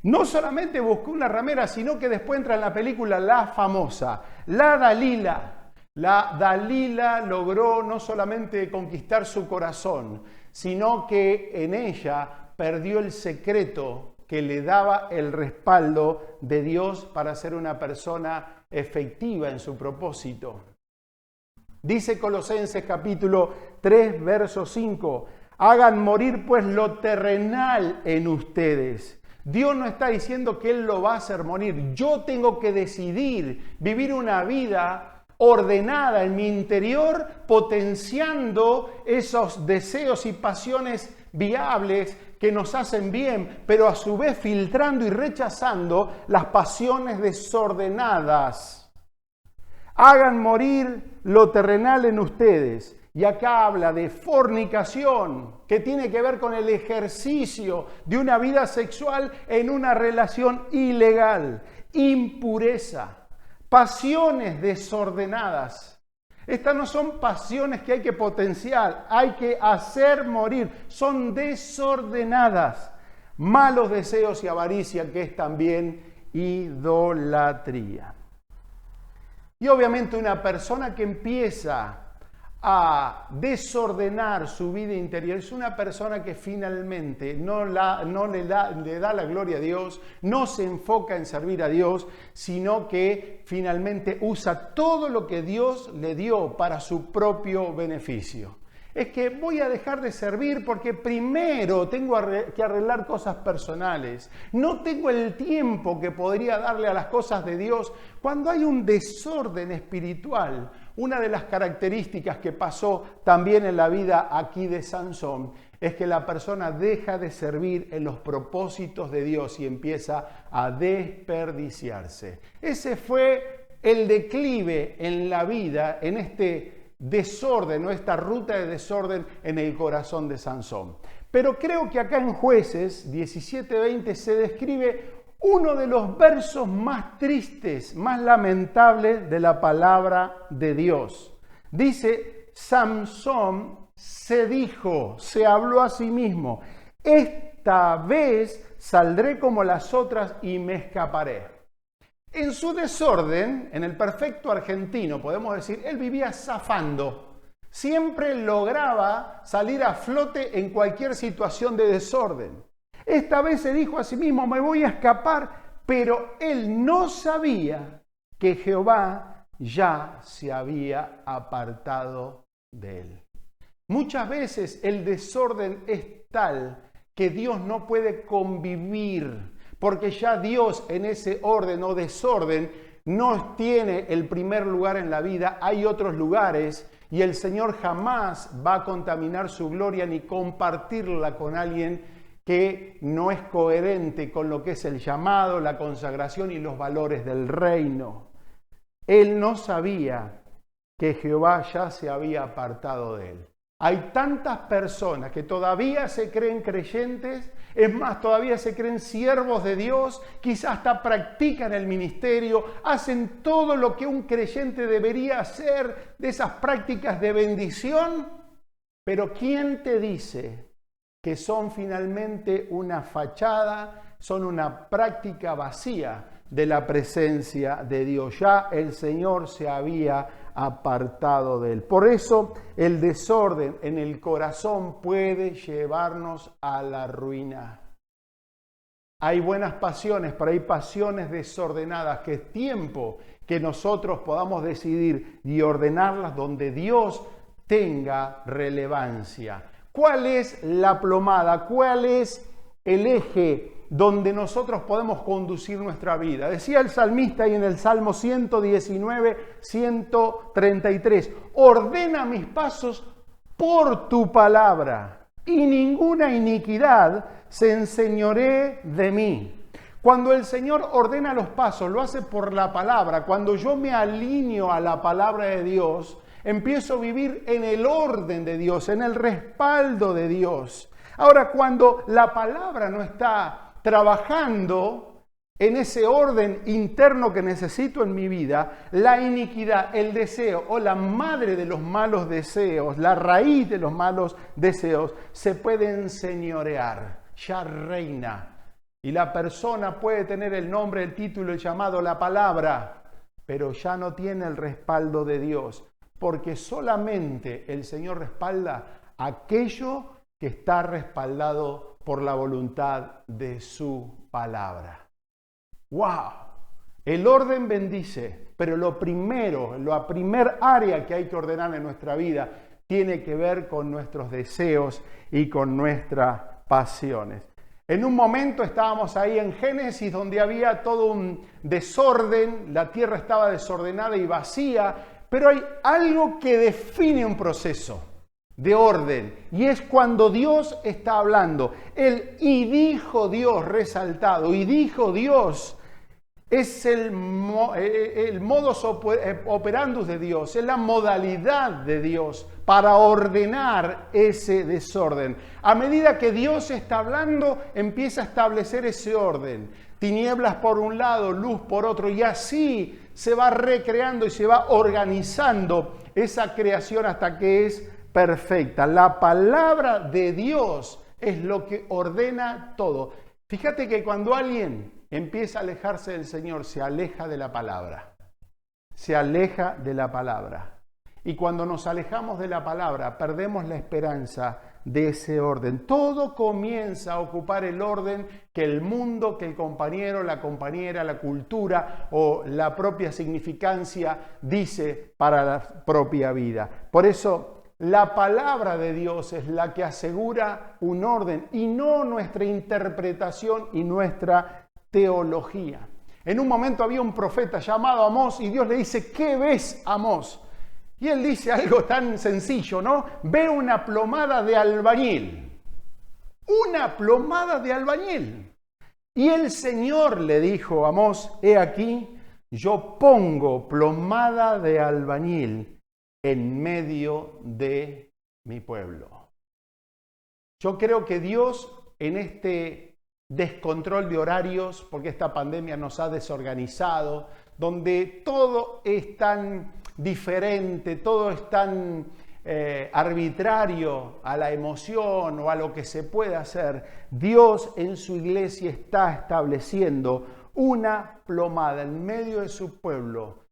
A: No solamente buscó una ramera, sino que después entra en la película la famosa, la Dalila. La Dalila logró no solamente conquistar su corazón, sino que en ella perdió el secreto que le daba el respaldo de Dios para ser una persona efectiva en su propósito. Dice Colosenses capítulo 3, verso 5, hagan morir pues lo terrenal en ustedes. Dios no está diciendo que Él lo va a hacer morir. Yo tengo que decidir vivir una vida ordenada en mi interior, potenciando esos deseos y pasiones viables que nos hacen bien, pero a su vez filtrando y rechazando las pasiones desordenadas. Hagan morir lo terrenal en ustedes. Y acá habla de fornicación, que tiene que ver con el ejercicio de una vida sexual en una relación ilegal. Impureza, pasiones desordenadas. Estas no son pasiones que hay que potenciar, hay que hacer morir. Son desordenadas. Malos deseos y avaricia, que es también idolatría. Y obviamente una persona que empieza a desordenar su vida interior es una persona que finalmente no le da la gloria a Dios, no se enfoca en servir a Dios, sino que finalmente usa todo lo que Dios le dio para su propio beneficio. Es que voy a dejar de servir porque primero tengo que arreglar cosas personales. No tengo el tiempo que podría darle a las cosas de Dios. Cuando hay un desorden espiritual, una de las características que pasó también en la vida aquí de Sansón es que la persona deja de servir en los propósitos de Dios y empieza a desperdiciarse. Ese fue el declive en la vida, en este desorden o esta ruta de desorden en el corazón de Sansón. Pero creo que acá en Jueces 17:20 se describe uno de los versos más tristes, más lamentables de la palabra de Dios. Dice, Sansón se dijo, se habló a sí mismo, esta vez saldré como las otras y me escaparé. En su desorden, en el perfecto argentino, podemos decir, él vivía zafando. Siempre lograba salir a flote en cualquier situación de desorden. Esta vez se dijo a sí mismo, me voy a escapar, pero él no sabía que Jehová ya se había apartado de él. Muchas veces el desorden es tal que Dios no puede convivir, porque ya Dios en ese orden o desorden no tiene el primer lugar en la vida, hay otros lugares Y el Señor jamás va a contaminar su gloria ni compartirla con alguien que no es coherente con lo que es el llamado, la consagración y los valores del reino. Él no sabía que Jehová ya se había apartado de él. Hay tantas personas que todavía se creen creyentes, es más, todavía se creen siervos de Dios, quizás hasta practican el ministerio, hacen todo lo que un creyente debería hacer, de esas prácticas de bendición, pero ¿quién te dice que son finalmente una fachada, son una práctica vacía de la presencia de Dios? Ya el Señor se había apartado de él. Por eso el desorden en el corazón puede llevarnos a la ruina. Hay buenas pasiones, pero hay pasiones desordenadas que es tiempo que nosotros podamos decidir y ordenarlas donde Dios tenga relevancia. ¿Cuál es la plomada? ¿Cuál es el eje donde nosotros podemos conducir nuestra vida? Decía el salmista ahí en el Salmo 119, 133, ordena mis pasos por tu palabra y ninguna iniquidad se enseñoree de mí. Cuando el Señor ordena los pasos, lo hace por la palabra. Cuando yo me alineo a la palabra de Dios, empiezo a vivir en el orden de Dios, en el respaldo de Dios. Ahora, cuando la palabra no está trabajando en ese orden interno que necesito en mi vida, la iniquidad, el deseo o la madre de los malos deseos, la raíz de los malos deseos, se puede enseñorear, ya reina. Y la persona puede tener el nombre, el título, el llamado, la palabra, pero ya no tiene el respaldo de Dios, porque solamente el Señor respalda aquello que está respaldado por la voluntad de su palabra. ¡Wow! El orden bendice, pero la primer área que hay que ordenar en nuestra vida tiene que ver con nuestros deseos y con nuestras pasiones. En un momento estábamos ahí en Génesis donde había todo un desorden, la tierra estaba desordenada y vacía, pero hay algo que define un proceso de orden, y es cuando Dios está hablando. El y dijo Dios resaltado, y dijo Dios es el modus operandus de Dios, es la modalidad de Dios para ordenar ese desorden. A medida que Dios está hablando, empieza a establecer ese orden. Tinieblas por un lado, luz por otro, y así se va recreando y se va organizando esa creación hasta que es perfecta. La palabra de Dios es lo que ordena todo. Fíjate que cuando alguien empieza a alejarse del Señor, se aleja de la palabra. Se aleja de la palabra. Y cuando nos alejamos de la palabra, perdemos la esperanza de ese orden. Todo comienza a ocupar el orden que el mundo, que el compañero, la compañera, la cultura o la propia significancia dice para la propia vida. Por eso, la palabra de Dios es la que asegura un orden y no nuestra interpretación y nuestra teología. En un momento había un profeta llamado Amós y Dios le dice, ¿qué ves, Amós? Y él dice algo tan sencillo, ¿no? Ve una plomada de albañil. Una plomada de albañil. Y el Señor le dijo a Amós, he aquí, yo pongo plomada de albañil en medio de mi pueblo. Yo creo que Dios en este descontrol de horarios, porque esta pandemia nos ha desorganizado, donde todo es tan diferente, todo es tan arbitrario a la emoción o a lo que se puede hacer, Dios en su iglesia está estableciendo una plomada en medio de su pueblo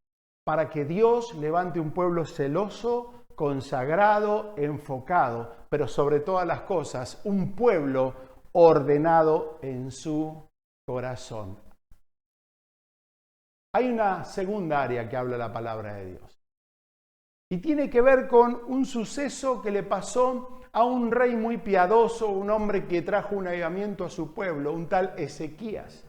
A: para que Dios levante un pueblo celoso, consagrado, enfocado, pero sobre todas las cosas, un pueblo ordenado en su corazón. Hay una segunda área que habla la palabra de Dios. Y tiene que ver con un suceso que le pasó a un rey muy piadoso, un hombre que trajo un avivamiento a su pueblo, un tal Ezequías.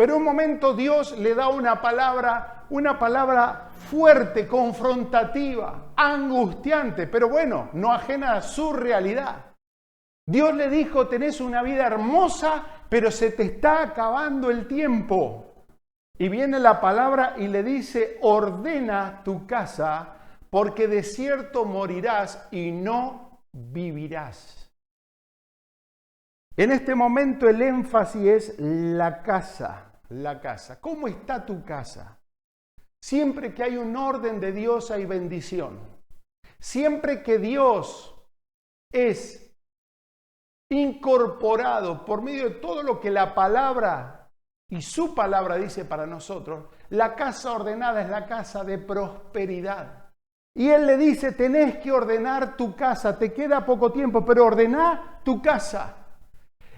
A: Pero un momento Dios le da una palabra fuerte, confrontativa, angustiante, pero bueno, no ajena a su realidad. Dios le dijo, tenés una vida hermosa, pero se te está acabando el tiempo. Y viene la palabra y le dice, ordena tu casa, porque de cierto morirás y no vivirás. En este momento el énfasis es la casa, la casa. ¿Cómo está tu casa? Siempre que hay un orden de Dios hay bendición. Siempre que Dios es incorporado por medio de todo lo que la palabra y su palabra dice para nosotros, la casa ordenada es la casa de prosperidad. Y Él le dice, tenés que ordenar tu casa, te queda poco tiempo, pero ordená tu casa.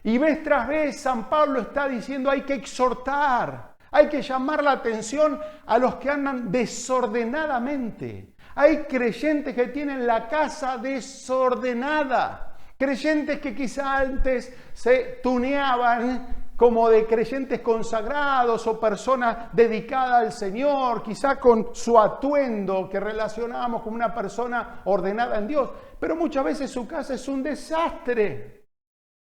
A: Y vez tras vez San Pablo está diciendo, hay que exhortar, hay que llamar la atención a los que andan desordenadamente. Hay creyentes que tienen la casa desordenada, creyentes que quizá antes se tuneaban como de creyentes consagrados o personas dedicadas al Señor, quizá con su atuendo que relacionamos con una persona ordenada en Dios, pero muchas veces su casa es un desastre.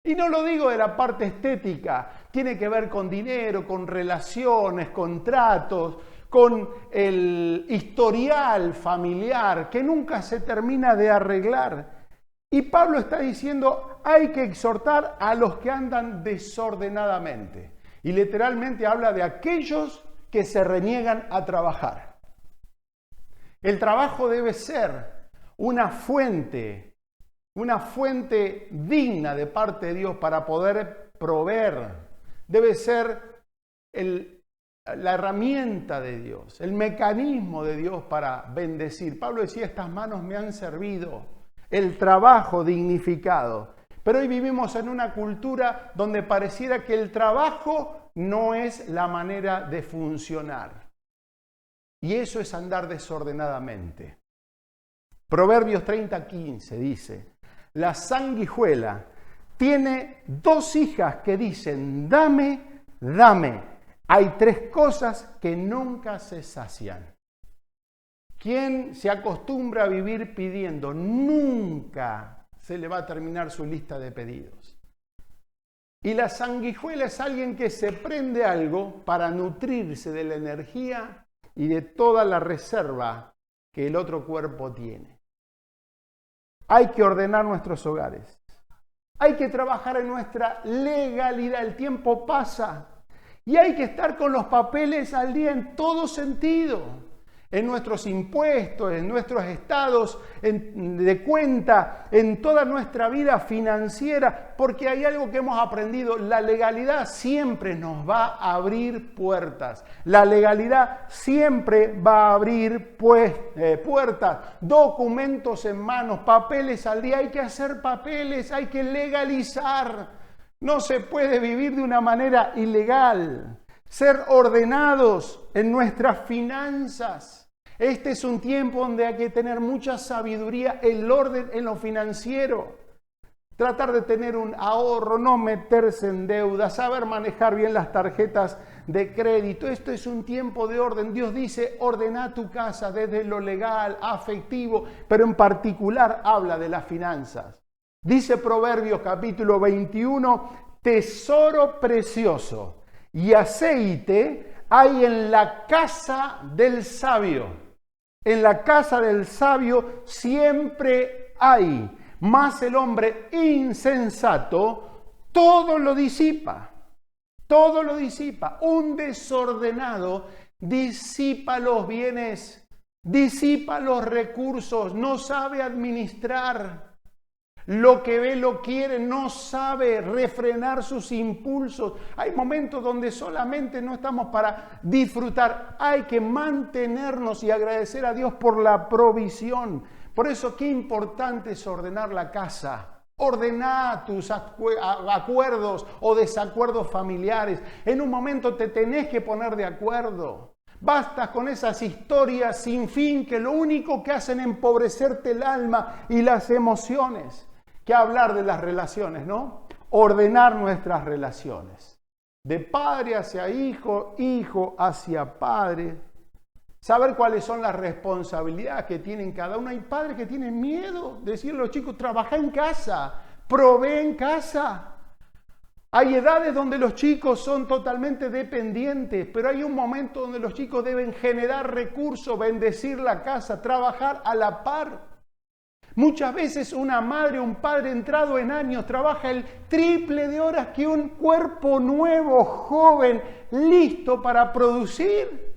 A: Y no lo digo de la parte estética, tiene que ver con dinero, con relaciones, con tratos, con el historial familiar que nunca se termina de arreglar. Y Pablo está diciendo, hay que exhortar a los que andan desordenadamente. Y literalmente habla de aquellos que se reniegan a trabajar. El trabajo debe ser una fuente digna de parte de Dios para poder proveer. Debe ser la herramienta de Dios, el mecanismo de Dios para bendecir. Pablo decía, estas manos me han servido. El trabajo dignificado. Pero hoy vivimos en una cultura donde pareciera que el trabajo no es la manera de funcionar. Y eso es andar desordenadamente. Proverbios 30:15 dice, la sanguijuela tiene 2 hijas que dicen, dame, dame. Hay 3 cosas que nunca se sacian. ¿Quién se acostumbra a vivir pidiendo? Nunca se le va a terminar su lista de pedidos. Y la sanguijuela es alguien que se prende algo para nutrirse de la energía y de toda la reserva que el otro cuerpo tiene. Hay que ordenar nuestros hogares. Hay que trabajar en nuestra legalidad. El tiempo pasa y hay que estar con los papeles al día en todo sentido. En nuestros impuestos, en nuestros estados de cuenta, en toda nuestra vida financiera, porque hay algo que hemos aprendido, la legalidad siempre nos va a abrir puertas. La legalidad siempre va a abrir puertas, documentos en manos, papeles al día, hay que hacer papeles, hay que legalizar. No se puede vivir de una manera ilegal. Ser ordenados en nuestras finanzas. Este es un tiempo donde hay que tener mucha sabiduría, el orden en lo financiero. Tratar de tener un ahorro, no meterse en deuda, saber manejar bien las tarjetas de crédito. Esto es un tiempo de orden. Dios dice, ordena tu casa desde lo legal, afectivo, pero en particular habla de las finanzas. Dice Proverbios capítulo 21, tesoro precioso y aceite hay en la casa del sabio. En la casa del sabio siempre hay, mas el hombre insensato todo lo disipa. Todo lo disipa. Un desordenado disipa los bienes, disipa los recursos, no sabe administrar. Lo que ve lo quiere, no sabe refrenar sus impulsos. Hay momentos donde solamente no estamos para disfrutar. Hay que mantenernos y agradecer a Dios por la provisión. Por eso qué importante es ordenar la casa. Ordená tus acuerdos o desacuerdos familiares. En un momento te tenés que poner de acuerdo. Basta con esas historias sin fin que lo único que hacen es empobrecerte el alma y las emociones. Que hablar de las relaciones, ¿no? Ordenar nuestras relaciones. de padre hacia hijo, hijo hacia padre. Saber cuáles son las responsabilidades que tienen cada uno. Hay padres que tienen miedo de decirle a los chicos, trabaja en casa, provee en casa. Hay edades donde los chicos son totalmente dependientes, pero hay un momento donde los chicos deben generar recursos, bendecir la casa, trabajar a la par. Muchas veces una madre o un padre entrado en años trabaja el triple de horas que un cuerpo nuevo, joven, listo para producir.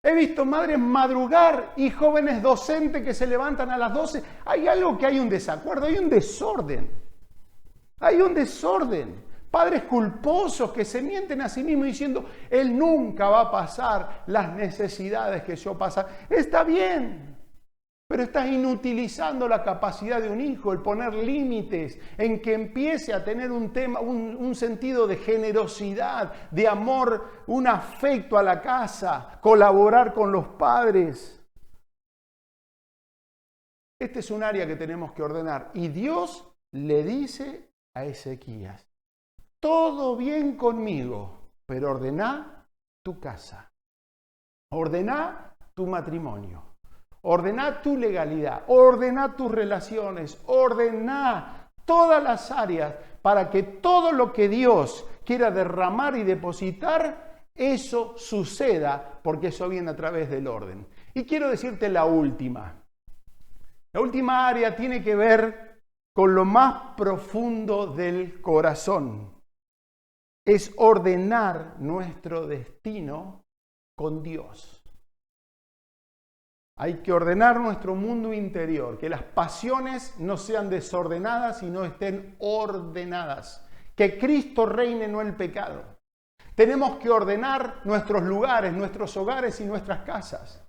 A: He visto madres madrugar y jóvenes docentes que se levantan a las 12. Hay algo que hay un desacuerdo, hay un desorden. Hay un desorden. Padres culposos que se mienten a sí mismos diciendo, él nunca va a pasar las necesidades que yo paso. Está bien. Pero estás inutilizando la capacidad de un hijo, el poner límites, en que empiece a tener un sentido de generosidad, de amor, un afecto a la casa, colaborar con los padres. Este es un área que tenemos que ordenar. Y Dios le dice a Ezequías, todo bien conmigo, pero ordená tu casa, ordená tu matrimonio. Ordená tu legalidad, ordená tus relaciones, ordená todas las áreas para que todo lo que Dios quiera derramar y depositar, eso suceda, porque eso viene a través del orden. Y quiero decirte la última. La última área tiene que ver con lo más profundo del corazón. Es ordenar nuestro destino con Dios. Hay que ordenar nuestro mundo interior, que las pasiones no sean desordenadas, sino estén ordenadas. Que Cristo reine, no el pecado. Tenemos que ordenar nuestros lugares, nuestros hogares y nuestras casas.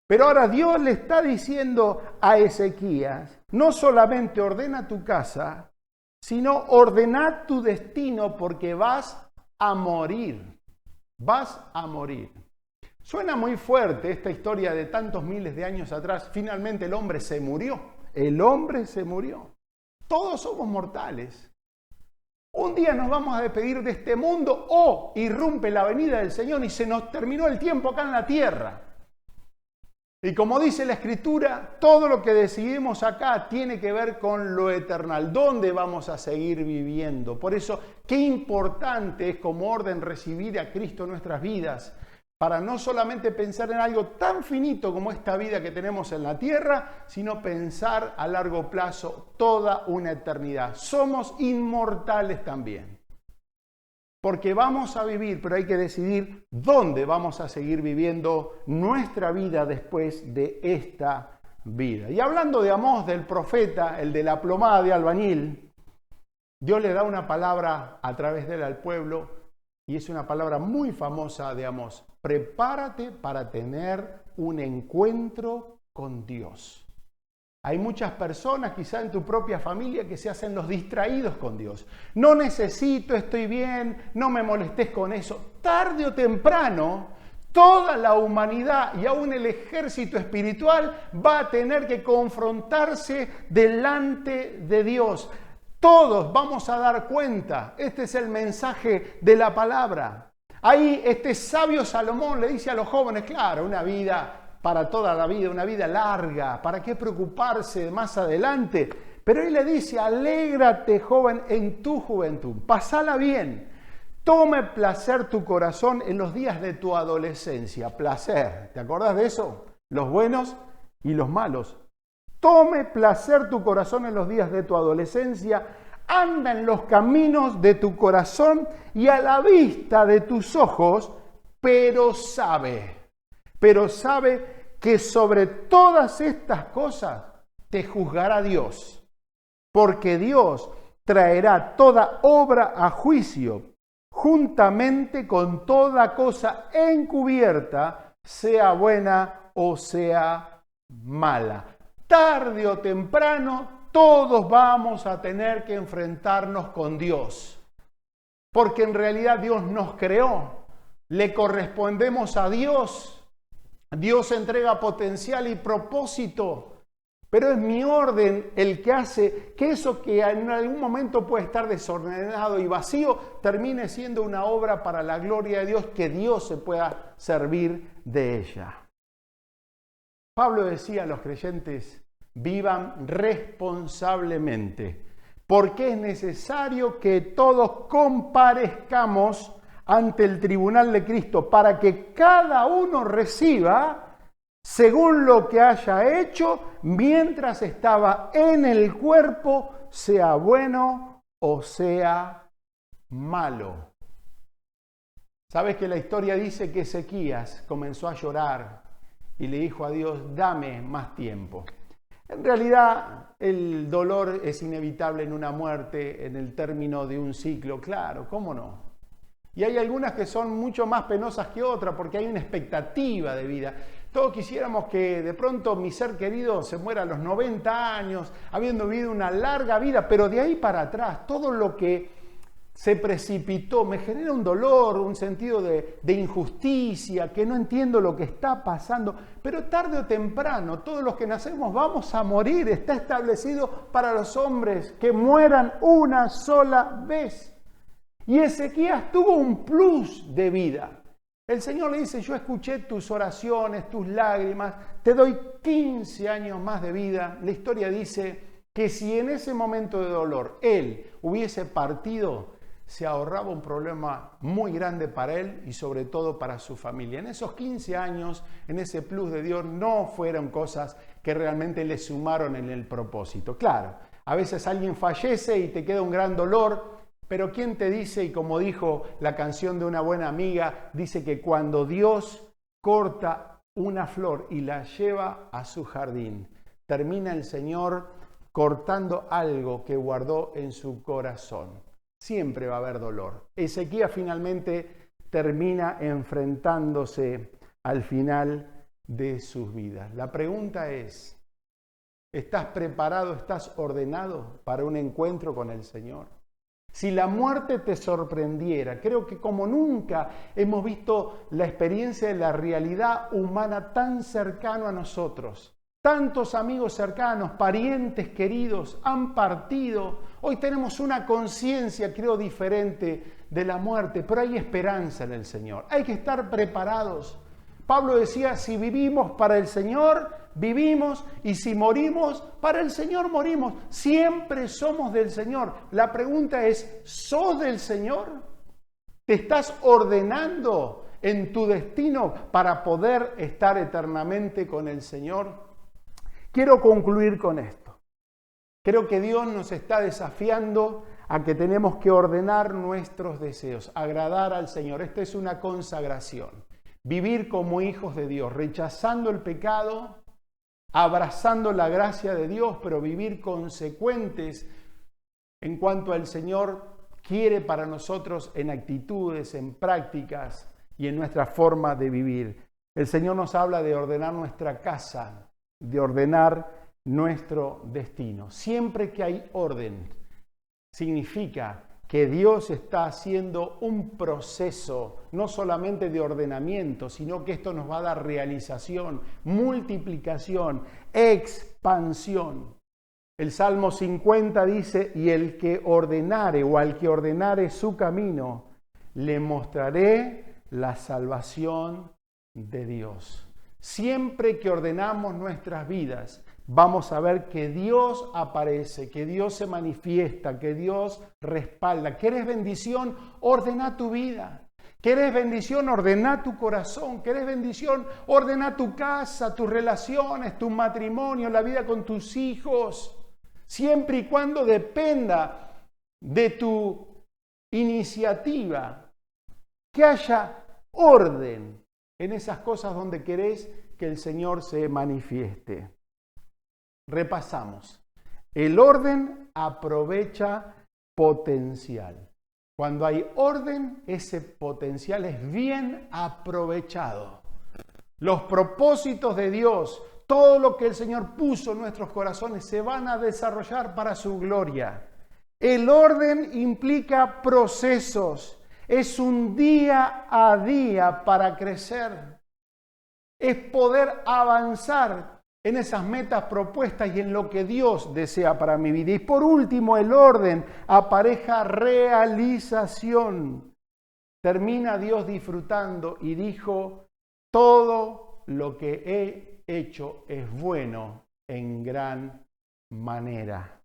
A: Pero ahora Dios le está diciendo a Ezequías, no solamente ordena tu casa, sino ordena tu destino porque vas a morir. Vas a morir. Suena muy fuerte esta historia de tantos miles de años atrás. Finalmente el hombre se murió. El hombre se murió. Todos somos mortales. Un día nos vamos a despedir de este mundo o irrumpe la venida del Señor y se nos terminó el tiempo acá en la tierra. Y como dice la Escritura, todo lo que decidimos acá tiene que ver con lo eternal. ¿Dónde vamos a seguir viviendo? Por eso, qué importante es como orden recibir a Cristo en nuestras vidas. Para no solamente pensar en algo tan finito como esta vida que tenemos en la tierra, sino pensar a largo plazo toda una eternidad. Somos inmortales también. Porque vamos a vivir, pero hay que decidir dónde vamos a seguir viviendo nuestra vida después de esta vida. Y hablando de Amós, del profeta, el de la plomada de albañil, Dios le da una palabra a través de él al pueblo, y es una palabra muy famosa de Amós. Prepárate para tener un encuentro con Dios. Hay muchas personas, quizá en tu propia familia, que se hacen los distraídos con Dios. No necesito, estoy bien, no me molestes con eso. Tarde o temprano, toda la humanidad y aún el ejército espiritual va a tener que confrontarse delante de Dios. Todos vamos a dar cuenta. Este es el mensaje de la palabra. Ahí este sabio Salomón le dice a los jóvenes, claro, una vida para toda la vida, una vida larga, ¿para qué preocuparse más adelante? Pero él le dice, alégrate, joven, en tu juventud, pasala bien, tome placer tu corazón en los días de tu adolescencia, placer, ¿te acordás de eso? Los buenos y los malos. Tome placer tu corazón en los días de tu adolescencia, anda en los caminos de tu corazón y a la vista de tus ojos, pero sabe que sobre todas estas cosas te juzgará Dios, porque Dios traerá toda obra a juicio, juntamente con toda cosa encubierta, sea buena o sea mala. Tarde o temprano, todos vamos a tener que enfrentarnos con Dios, porque en realidad Dios nos creó, le correspondemos a Dios. Dios entrega potencial y propósito, Pero es mi orden el que hace que eso que en algún momento puede estar desordenado y vacío, termine siendo una obra para la gloria de Dios, que Dios se pueda servir de ella. Pablo decía a los creyentes: vivan responsablemente, porque es necesario que todos comparezcamos ante el tribunal de Cristo, para que cada uno reciba según lo que haya hecho mientras estaba en el cuerpo, sea bueno o sea malo. ¿Sabes que la historia dice que Ezequías comenzó a llorar y le dijo a Dios: dame más tiempo? En realidad, el dolor es inevitable en una muerte, en el término de un ciclo, claro, ¿cómo no? Y hay algunas que son mucho más penosas que otras, porque hay una expectativa de vida. Todos quisiéramos que de pronto mi ser querido se muera a los 90 años, habiendo vivido una larga vida, pero de ahí para atrás, todo lo que se precipitó me genera un dolor, un sentido de injusticia, que no entiendo lo que está pasando. Pero tarde o temprano, todos los que nacemos vamos a morir. Está establecido para los hombres que mueran una sola vez. Y Ezequías tuvo un plus de vida. El Señor le dice: yo escuché tus oraciones, tus lágrimas, te doy 15 años más de vida. La historia dice que si en ese momento de dolor él hubiese partido, se ahorraba un problema muy grande para él y sobre todo para su familia. En esos 15 años, en ese plus de Dios, no fueron cosas que realmente le sumaron en el propósito. Claro, a veces alguien fallece y te queda un gran dolor, pero ¿quién te dice? Y como dijo la canción de una buena amiga, dice que cuando Dios corta una flor y la lleva a su jardín, termina el Señor cortando algo que guardó en su corazón. Siempre va a haber dolor. Ezequías finalmente termina enfrentándose al final de sus vidas. La pregunta es: ¿estás preparado, estás ordenado para un encuentro con el Señor? Si la muerte te sorprendiera, creo que como nunca hemos visto la experiencia de la realidad humana tan cercano a nosotros. Tantos amigos cercanos, parientes queridos han partido. Hoy tenemos una conciencia, creo, diferente de la muerte, pero hay esperanza en el Señor. Hay que estar preparados. Pablo decía: si vivimos para el Señor, vivimos, y si morimos, para el Señor morimos. Siempre somos del Señor. La pregunta es: ¿sos del Señor? ¿Te estás ordenando en tu destino para poder estar eternamente con el Señor? Quiero concluir con esto. Creo que Dios nos está desafiando a que tenemos que ordenar nuestros deseos, agradar al Señor. Esta es una consagración. Vivir como hijos de Dios, rechazando el pecado, abrazando la gracia de Dios, pero vivir consecuentes en cuanto al Señor quiere para nosotros en actitudes, en prácticas y en nuestra forma de vivir. El Señor nos habla de ordenar nuestra casa, de ordenar nuestro destino. Siempre que hay orden, significa que Dios está haciendo un proceso, no solamente de ordenamiento, sino que esto nos va a dar realización, multiplicación, expansión. El Salmo 50 dice: y el que ordenare o al que ordenare su camino, le mostraré la salvación de Dios. Siempre que ordenamos nuestras vidas, vamos a ver que Dios aparece, que Dios se manifiesta, que Dios respalda. ¿Querés bendición? Ordena tu vida. ¿Querés bendición? Ordena tu corazón. ¿Querés bendición? Ordena tu casa, tus relaciones, tu matrimonio, la vida con tus hijos. Siempre y cuando dependa de tu iniciativa, que haya orden en esas cosas donde querés que el Señor se manifieste. Repasamos. El orden aprovecha potencial. Cuando hay orden, ese potencial es bien aprovechado. Los propósitos de Dios, todo lo que el Señor puso en nuestros corazones, se van a desarrollar para su gloria. El orden implica procesos. Es un día a día para crecer. Es poder avanzar en esas metas propuestas y en lo que Dios desea para mi vida. Y por último, el orden apareja realización. Termina Dios disfrutando y dijo, todo lo que he hecho es bueno en gran manera.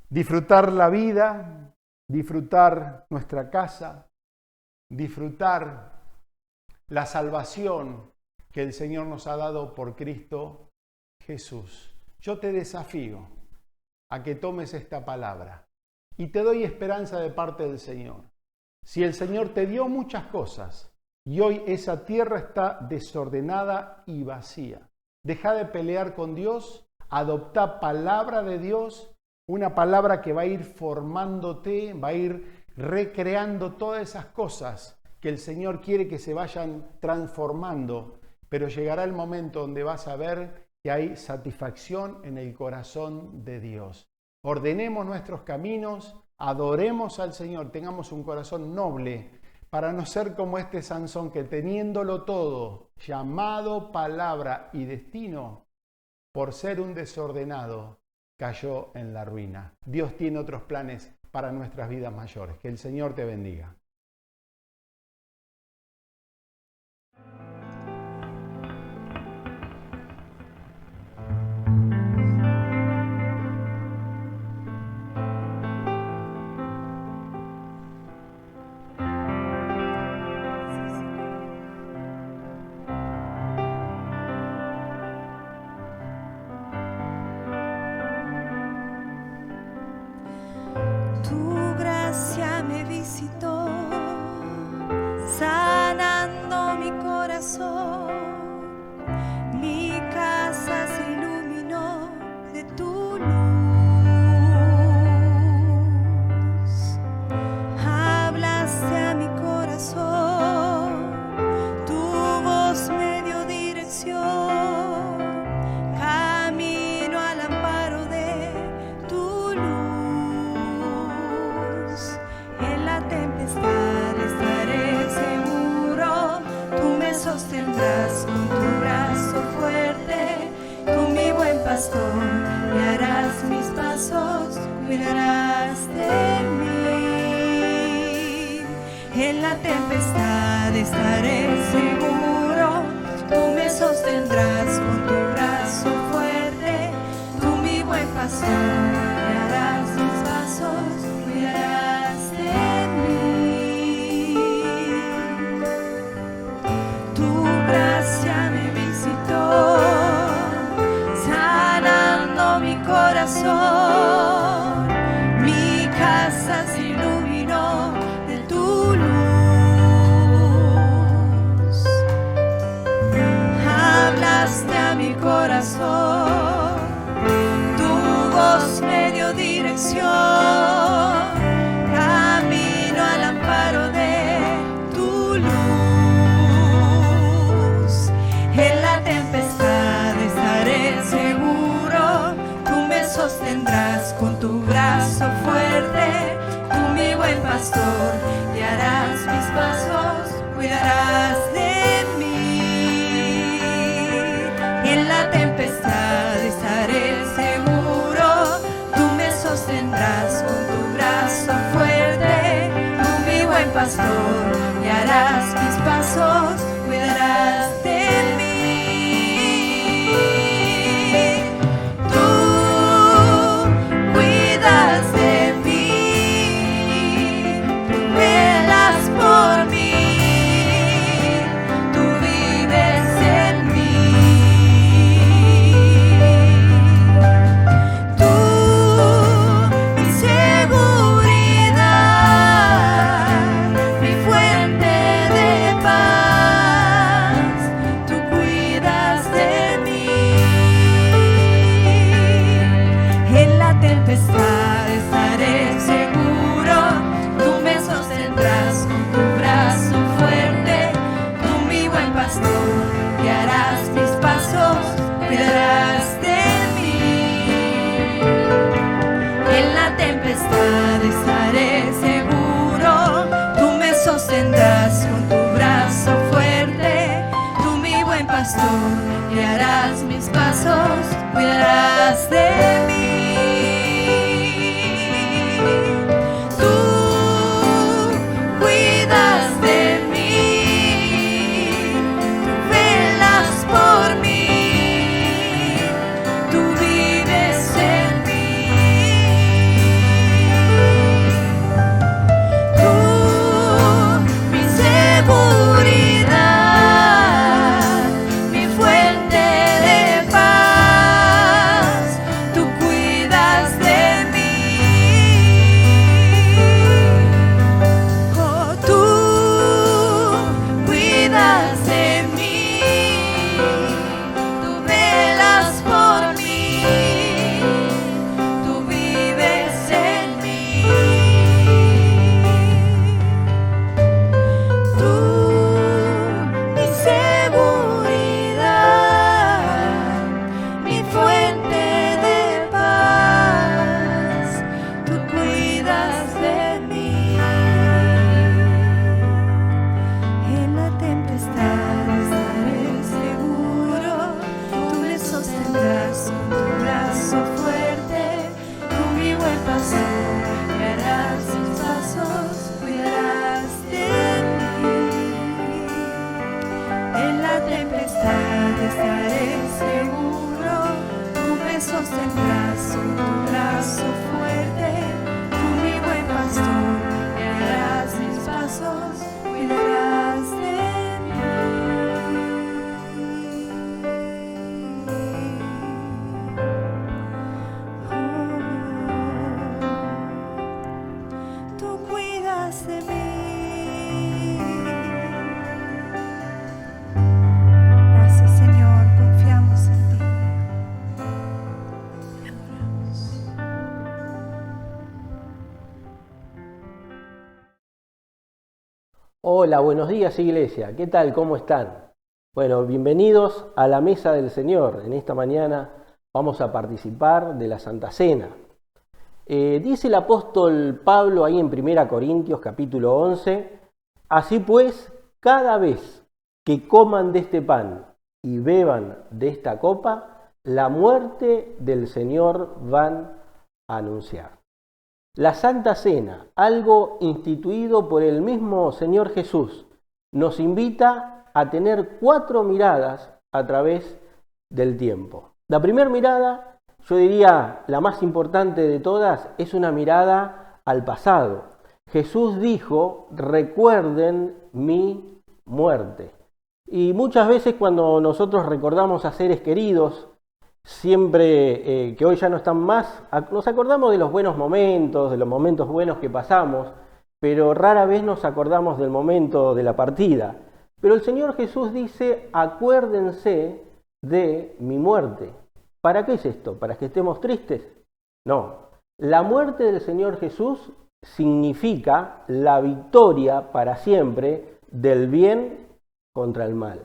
A: Disfrutar la vida, disfrutar nuestra casa, disfrutar la salvación que el Señor nos ha dado por Cristo Jesús. Yo te desafío a que tomes esta palabra y te doy esperanza de parte del Señor. Si el Señor te dio muchas cosas y hoy esa tierra está desordenada y vacía, deja de pelear con Dios, adopta palabra de Dios, una palabra que va a ir formándote, va a ir recreando todas esas cosas que el Señor quiere que se vayan transformando, pero llegará el momento donde vas a ver que hay satisfacción en el corazón de Dios. Ordenemos nuestros caminos, adoremos al Señor, tengamos un corazón noble para no ser como este Sansón que teniéndolo todo, llamado, palabra y destino, por ser un desordenado, cayó en la ruina. Dios tiene otros planes para nuestras vidas mayores. Que el Señor te bendiga.
C: Tu gracia me visitó, sanando mi corazón. Mi casa se iluminó de tu luz. Hablaste a mi corazón, tu voz me dio dirección. Camino al amparo de tu luz. En la tempestad estaré seguro, tú me sostendrás con tu brazo fuerte. Tú mi buen pastor, guiarás mis pasos, cuidarás de mí. En la tempestad estaré seguro, tú me sostendrás con tu brazo fuerte. Tú mi buen pastor, guiarás mis pasos, cuidarás de mí. Tu gracia me visitó, sanando mi corazón. Mi casa se iluminó de tu luz. Hablaste a mi corazón, tu voz me dio dirección. Camino al amparo de tu luz. En la tempestad estaré seguro, tú me sostendrás con tu brazo fuerte. Tú mi buen pastor, guiarás mis pasos, cuidarás de mí. En la tempestad estaré seguro, tú me sostendrás con tu brazo fuerte. Tú mi buen pastor, guiarás mis pasos, cuidarás de mí. Tú cuidas de mí, tú velas por mí, tú vives en mí. Tú, mi seguridad, mi fuerza.
D: guiarás mis pasos, cuidarás de mí.
E: Hola, buenos días Iglesia, ¿qué tal? ¿Cómo están? Bueno, bienvenidos a la mesa del Señor. En esta mañana vamos a participar de la Santa Cena. Dice el apóstol Pablo ahí en 1 Corintios capítulo 11, así pues, cada vez que coman de este pan y beban de esta copa, la muerte del Señor van a anunciar. La Santa Cena, algo instituido por el mismo Señor Jesús, nos invita a tener 4 miradas a través del tiempo. La primera mirada, yo diría la más importante de todas, es una mirada al pasado. Jesús dijo, recuerden mi muerte. Y muchas veces cuando nosotros recordamos a seres queridos, siempre que hoy ya no están más, nos acordamos de los buenos momentos, de los momentos buenos que pasamos, pero rara vez nos acordamos del momento de la partida. Pero el Señor Jesús dice, acuérdense de mi muerte. ¿Para qué es esto? ¿Para que estemos tristes? No. La muerte del Señor Jesús significa la victoria para siempre del bien contra el mal.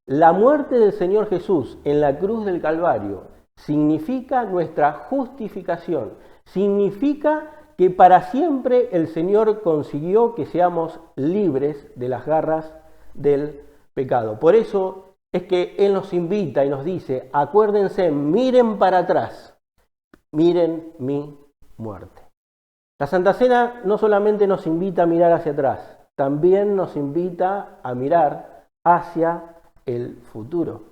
E: La muerte del Señor Jesús en la cruz del Calvario significa nuestra justificación, significa que para siempre el Señor consiguió que seamos libres de las garras del pecado. Por eso es que Él nos invita y nos dice, acuérdense, miren para atrás, miren mi muerte. La Santa Cena no solamente nos invita a mirar hacia atrás, también nos invita a mirar hacia el futuro.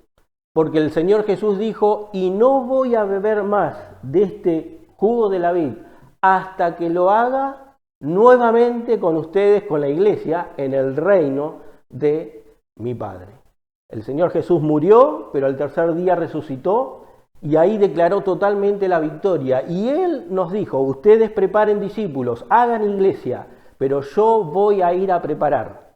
E: Porque el Señor Jesús dijo, y no voy a beber más de este jugo de la vid hasta que lo haga nuevamente con ustedes, con la iglesia, en el reino de mi Padre. El Señor Jesús murió, pero al tercer día resucitó y ahí declaró totalmente la victoria. Y Él nos dijo, ustedes preparen discípulos, hagan iglesia, pero yo voy a ir a preparar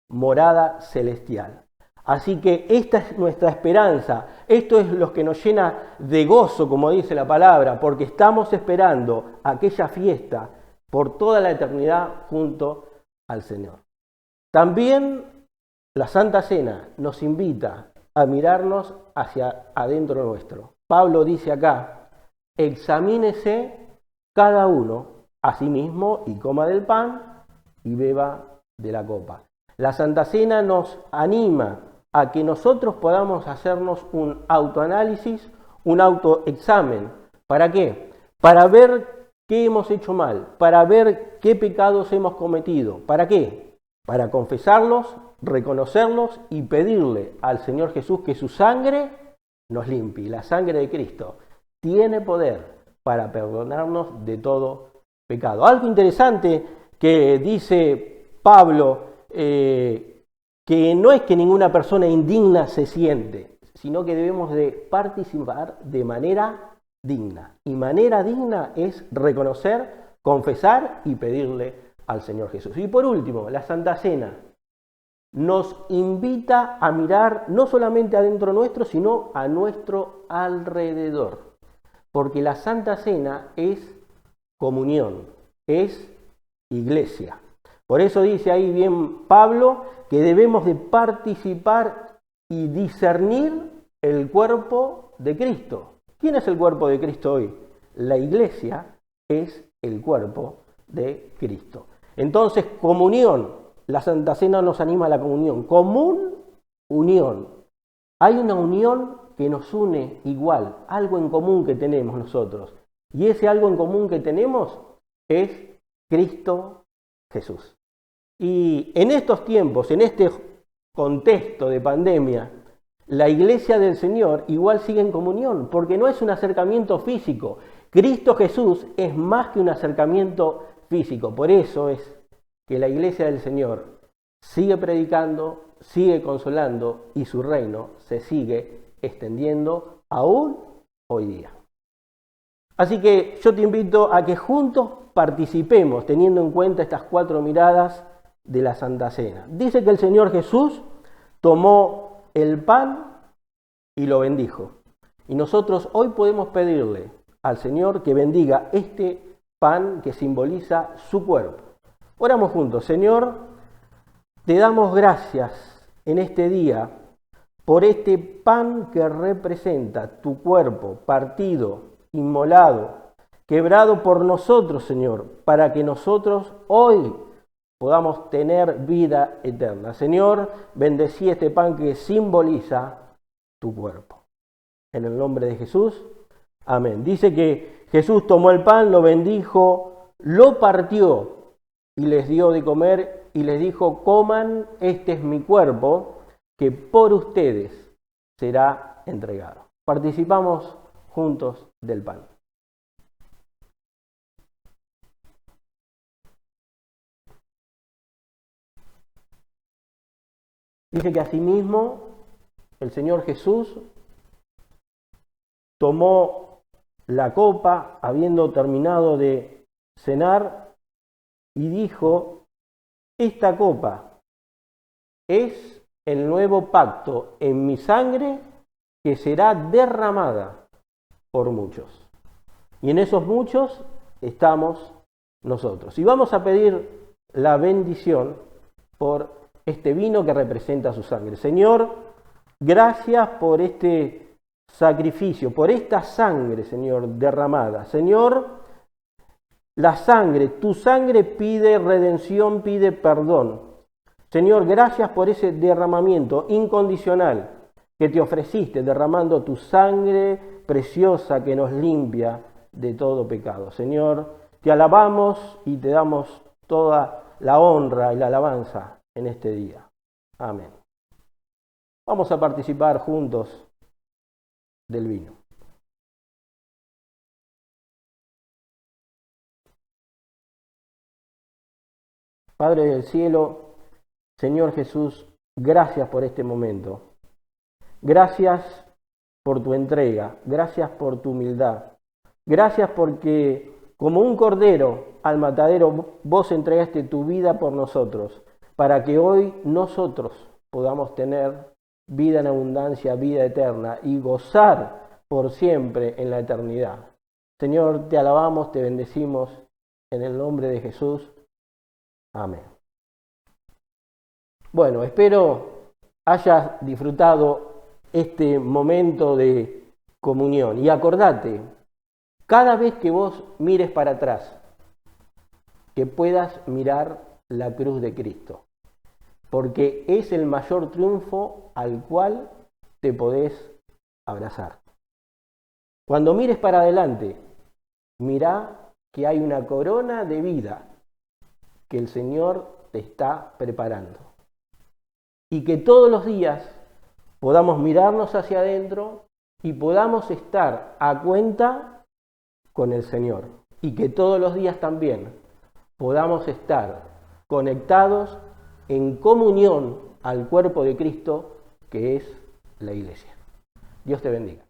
E: morada celestial. Así que esta es nuestra esperanza, esto es lo que nos llena de gozo, como dice la palabra, porque estamos esperando aquella fiesta por toda la eternidad junto al Señor. También la Santa Cena nos invita a mirarnos hacia adentro nuestro. Pablo dice acá, examínese cada uno a sí mismo y coma del pan y beba de la copa. La Santa Cena nos anima a que nosotros podamos hacernos un autoanálisis, un autoexamen. ¿Para qué? Para ver qué hemos hecho mal, para ver qué pecados hemos cometido. ¿Para qué? Para confesarlos, reconocerlos y pedirle al Señor Jesús que su sangre nos limpie. La sangre de Cristo tiene poder para perdonarnos de todo pecado. Algo interesante que dice Pablo, que no es que ninguna persona indigna se siente, sino que debemos de participar de manera digna. Y manera digna es reconocer, confesar y pedirle al Señor Jesús. Y por último, la Santa Cena nos invita a mirar no solamente adentro nuestro, sino a nuestro alrededor. Porque la Santa Cena es comunión, es iglesia. Por eso dice ahí bien Pablo que debemos de participar y discernir el cuerpo de Cristo. ¿Quién es el cuerpo de Cristo hoy? La iglesia es el cuerpo de Cristo. Entonces, comunión. La Santa Cena nos anima a la comunión. Común, unión. Hay una unión que nos une igual, algo en común que tenemos nosotros. Y ese algo en común que tenemos es Cristo Jesús. Y en estos tiempos, en este contexto de pandemia, la iglesia del Señor igual sigue en comunión, porque no es un acercamiento físico. Cristo Jesús es más que un acercamiento físico. Por eso es que la iglesia del Señor sigue predicando, sigue consolando y su reino se sigue extendiendo aún hoy día. Así que yo te invito a que juntos participemos teniendo en cuenta estas 4 miradas de la Santa Cena. Dice que el Señor Jesús tomó el pan y lo bendijo. Y nosotros hoy podemos pedirle al Señor que bendiga este pan que simboliza su cuerpo. Oramos juntos. Señor, te damos gracias en este día por este pan que representa tu cuerpo partido, inmolado, quebrado por nosotros, Señor, para que nosotros hoy podamos tener vida eterna. Señor, bendecí este pan que simboliza tu cuerpo. En el nombre de Jesús, amén. Dice que Jesús tomó el pan, lo bendijo, lo partió y les dio de comer y les dijo: coman, este es mi cuerpo, que por ustedes será entregado. Participamos juntos del pan. Dice que asimismo el Señor Jesús tomó la copa, habiendo terminado de cenar, y dijo: esta copa es el nuevo pacto en mi sangre que será derramada por muchos. Y en esos muchos estamos nosotros. Y vamos a pedir la bendición por este vino que representa su sangre. Señor, gracias por este sacrificio, por esta sangre, Señor, derramada. Señor, la sangre, tu sangre pide redención, pide perdón. Señor, gracias por ese derramamiento incondicional que te ofreciste, derramando tu sangre preciosa que nos limpia de todo pecado. Señor, te alabamos y te damos toda la honra y la alabanza en este día. Amén. Vamos a participar juntos del vino. Padre del cielo, Señor Jesús, gracias por este momento. Gracias por tu entrega, gracias por tu humildad. Gracias porque como un cordero al matadero vos entregaste tu vida por nosotros, para que hoy nosotros podamos tener vida en abundancia, vida eterna y gozar por siempre en la eternidad. Señor, te alabamos, te bendecimos en el nombre de Jesús. Amén. Bueno, espero hayas disfrutado este momento de comunión. Y acordate, cada vez que vos mires para atrás, que puedas mirar la cruz de Cristo. porque es el mayor triunfo al cual te podés abrazar. Cuando mires para adelante, mirá que hay una corona de vida que el Señor te está preparando. Y que todos los días podamos mirarnos hacia adentro y podamos estar a cuenta con el Señor. Y que todos los días también podamos estar conectados en comunión al cuerpo de Cristo, que es la Iglesia. Dios te bendiga.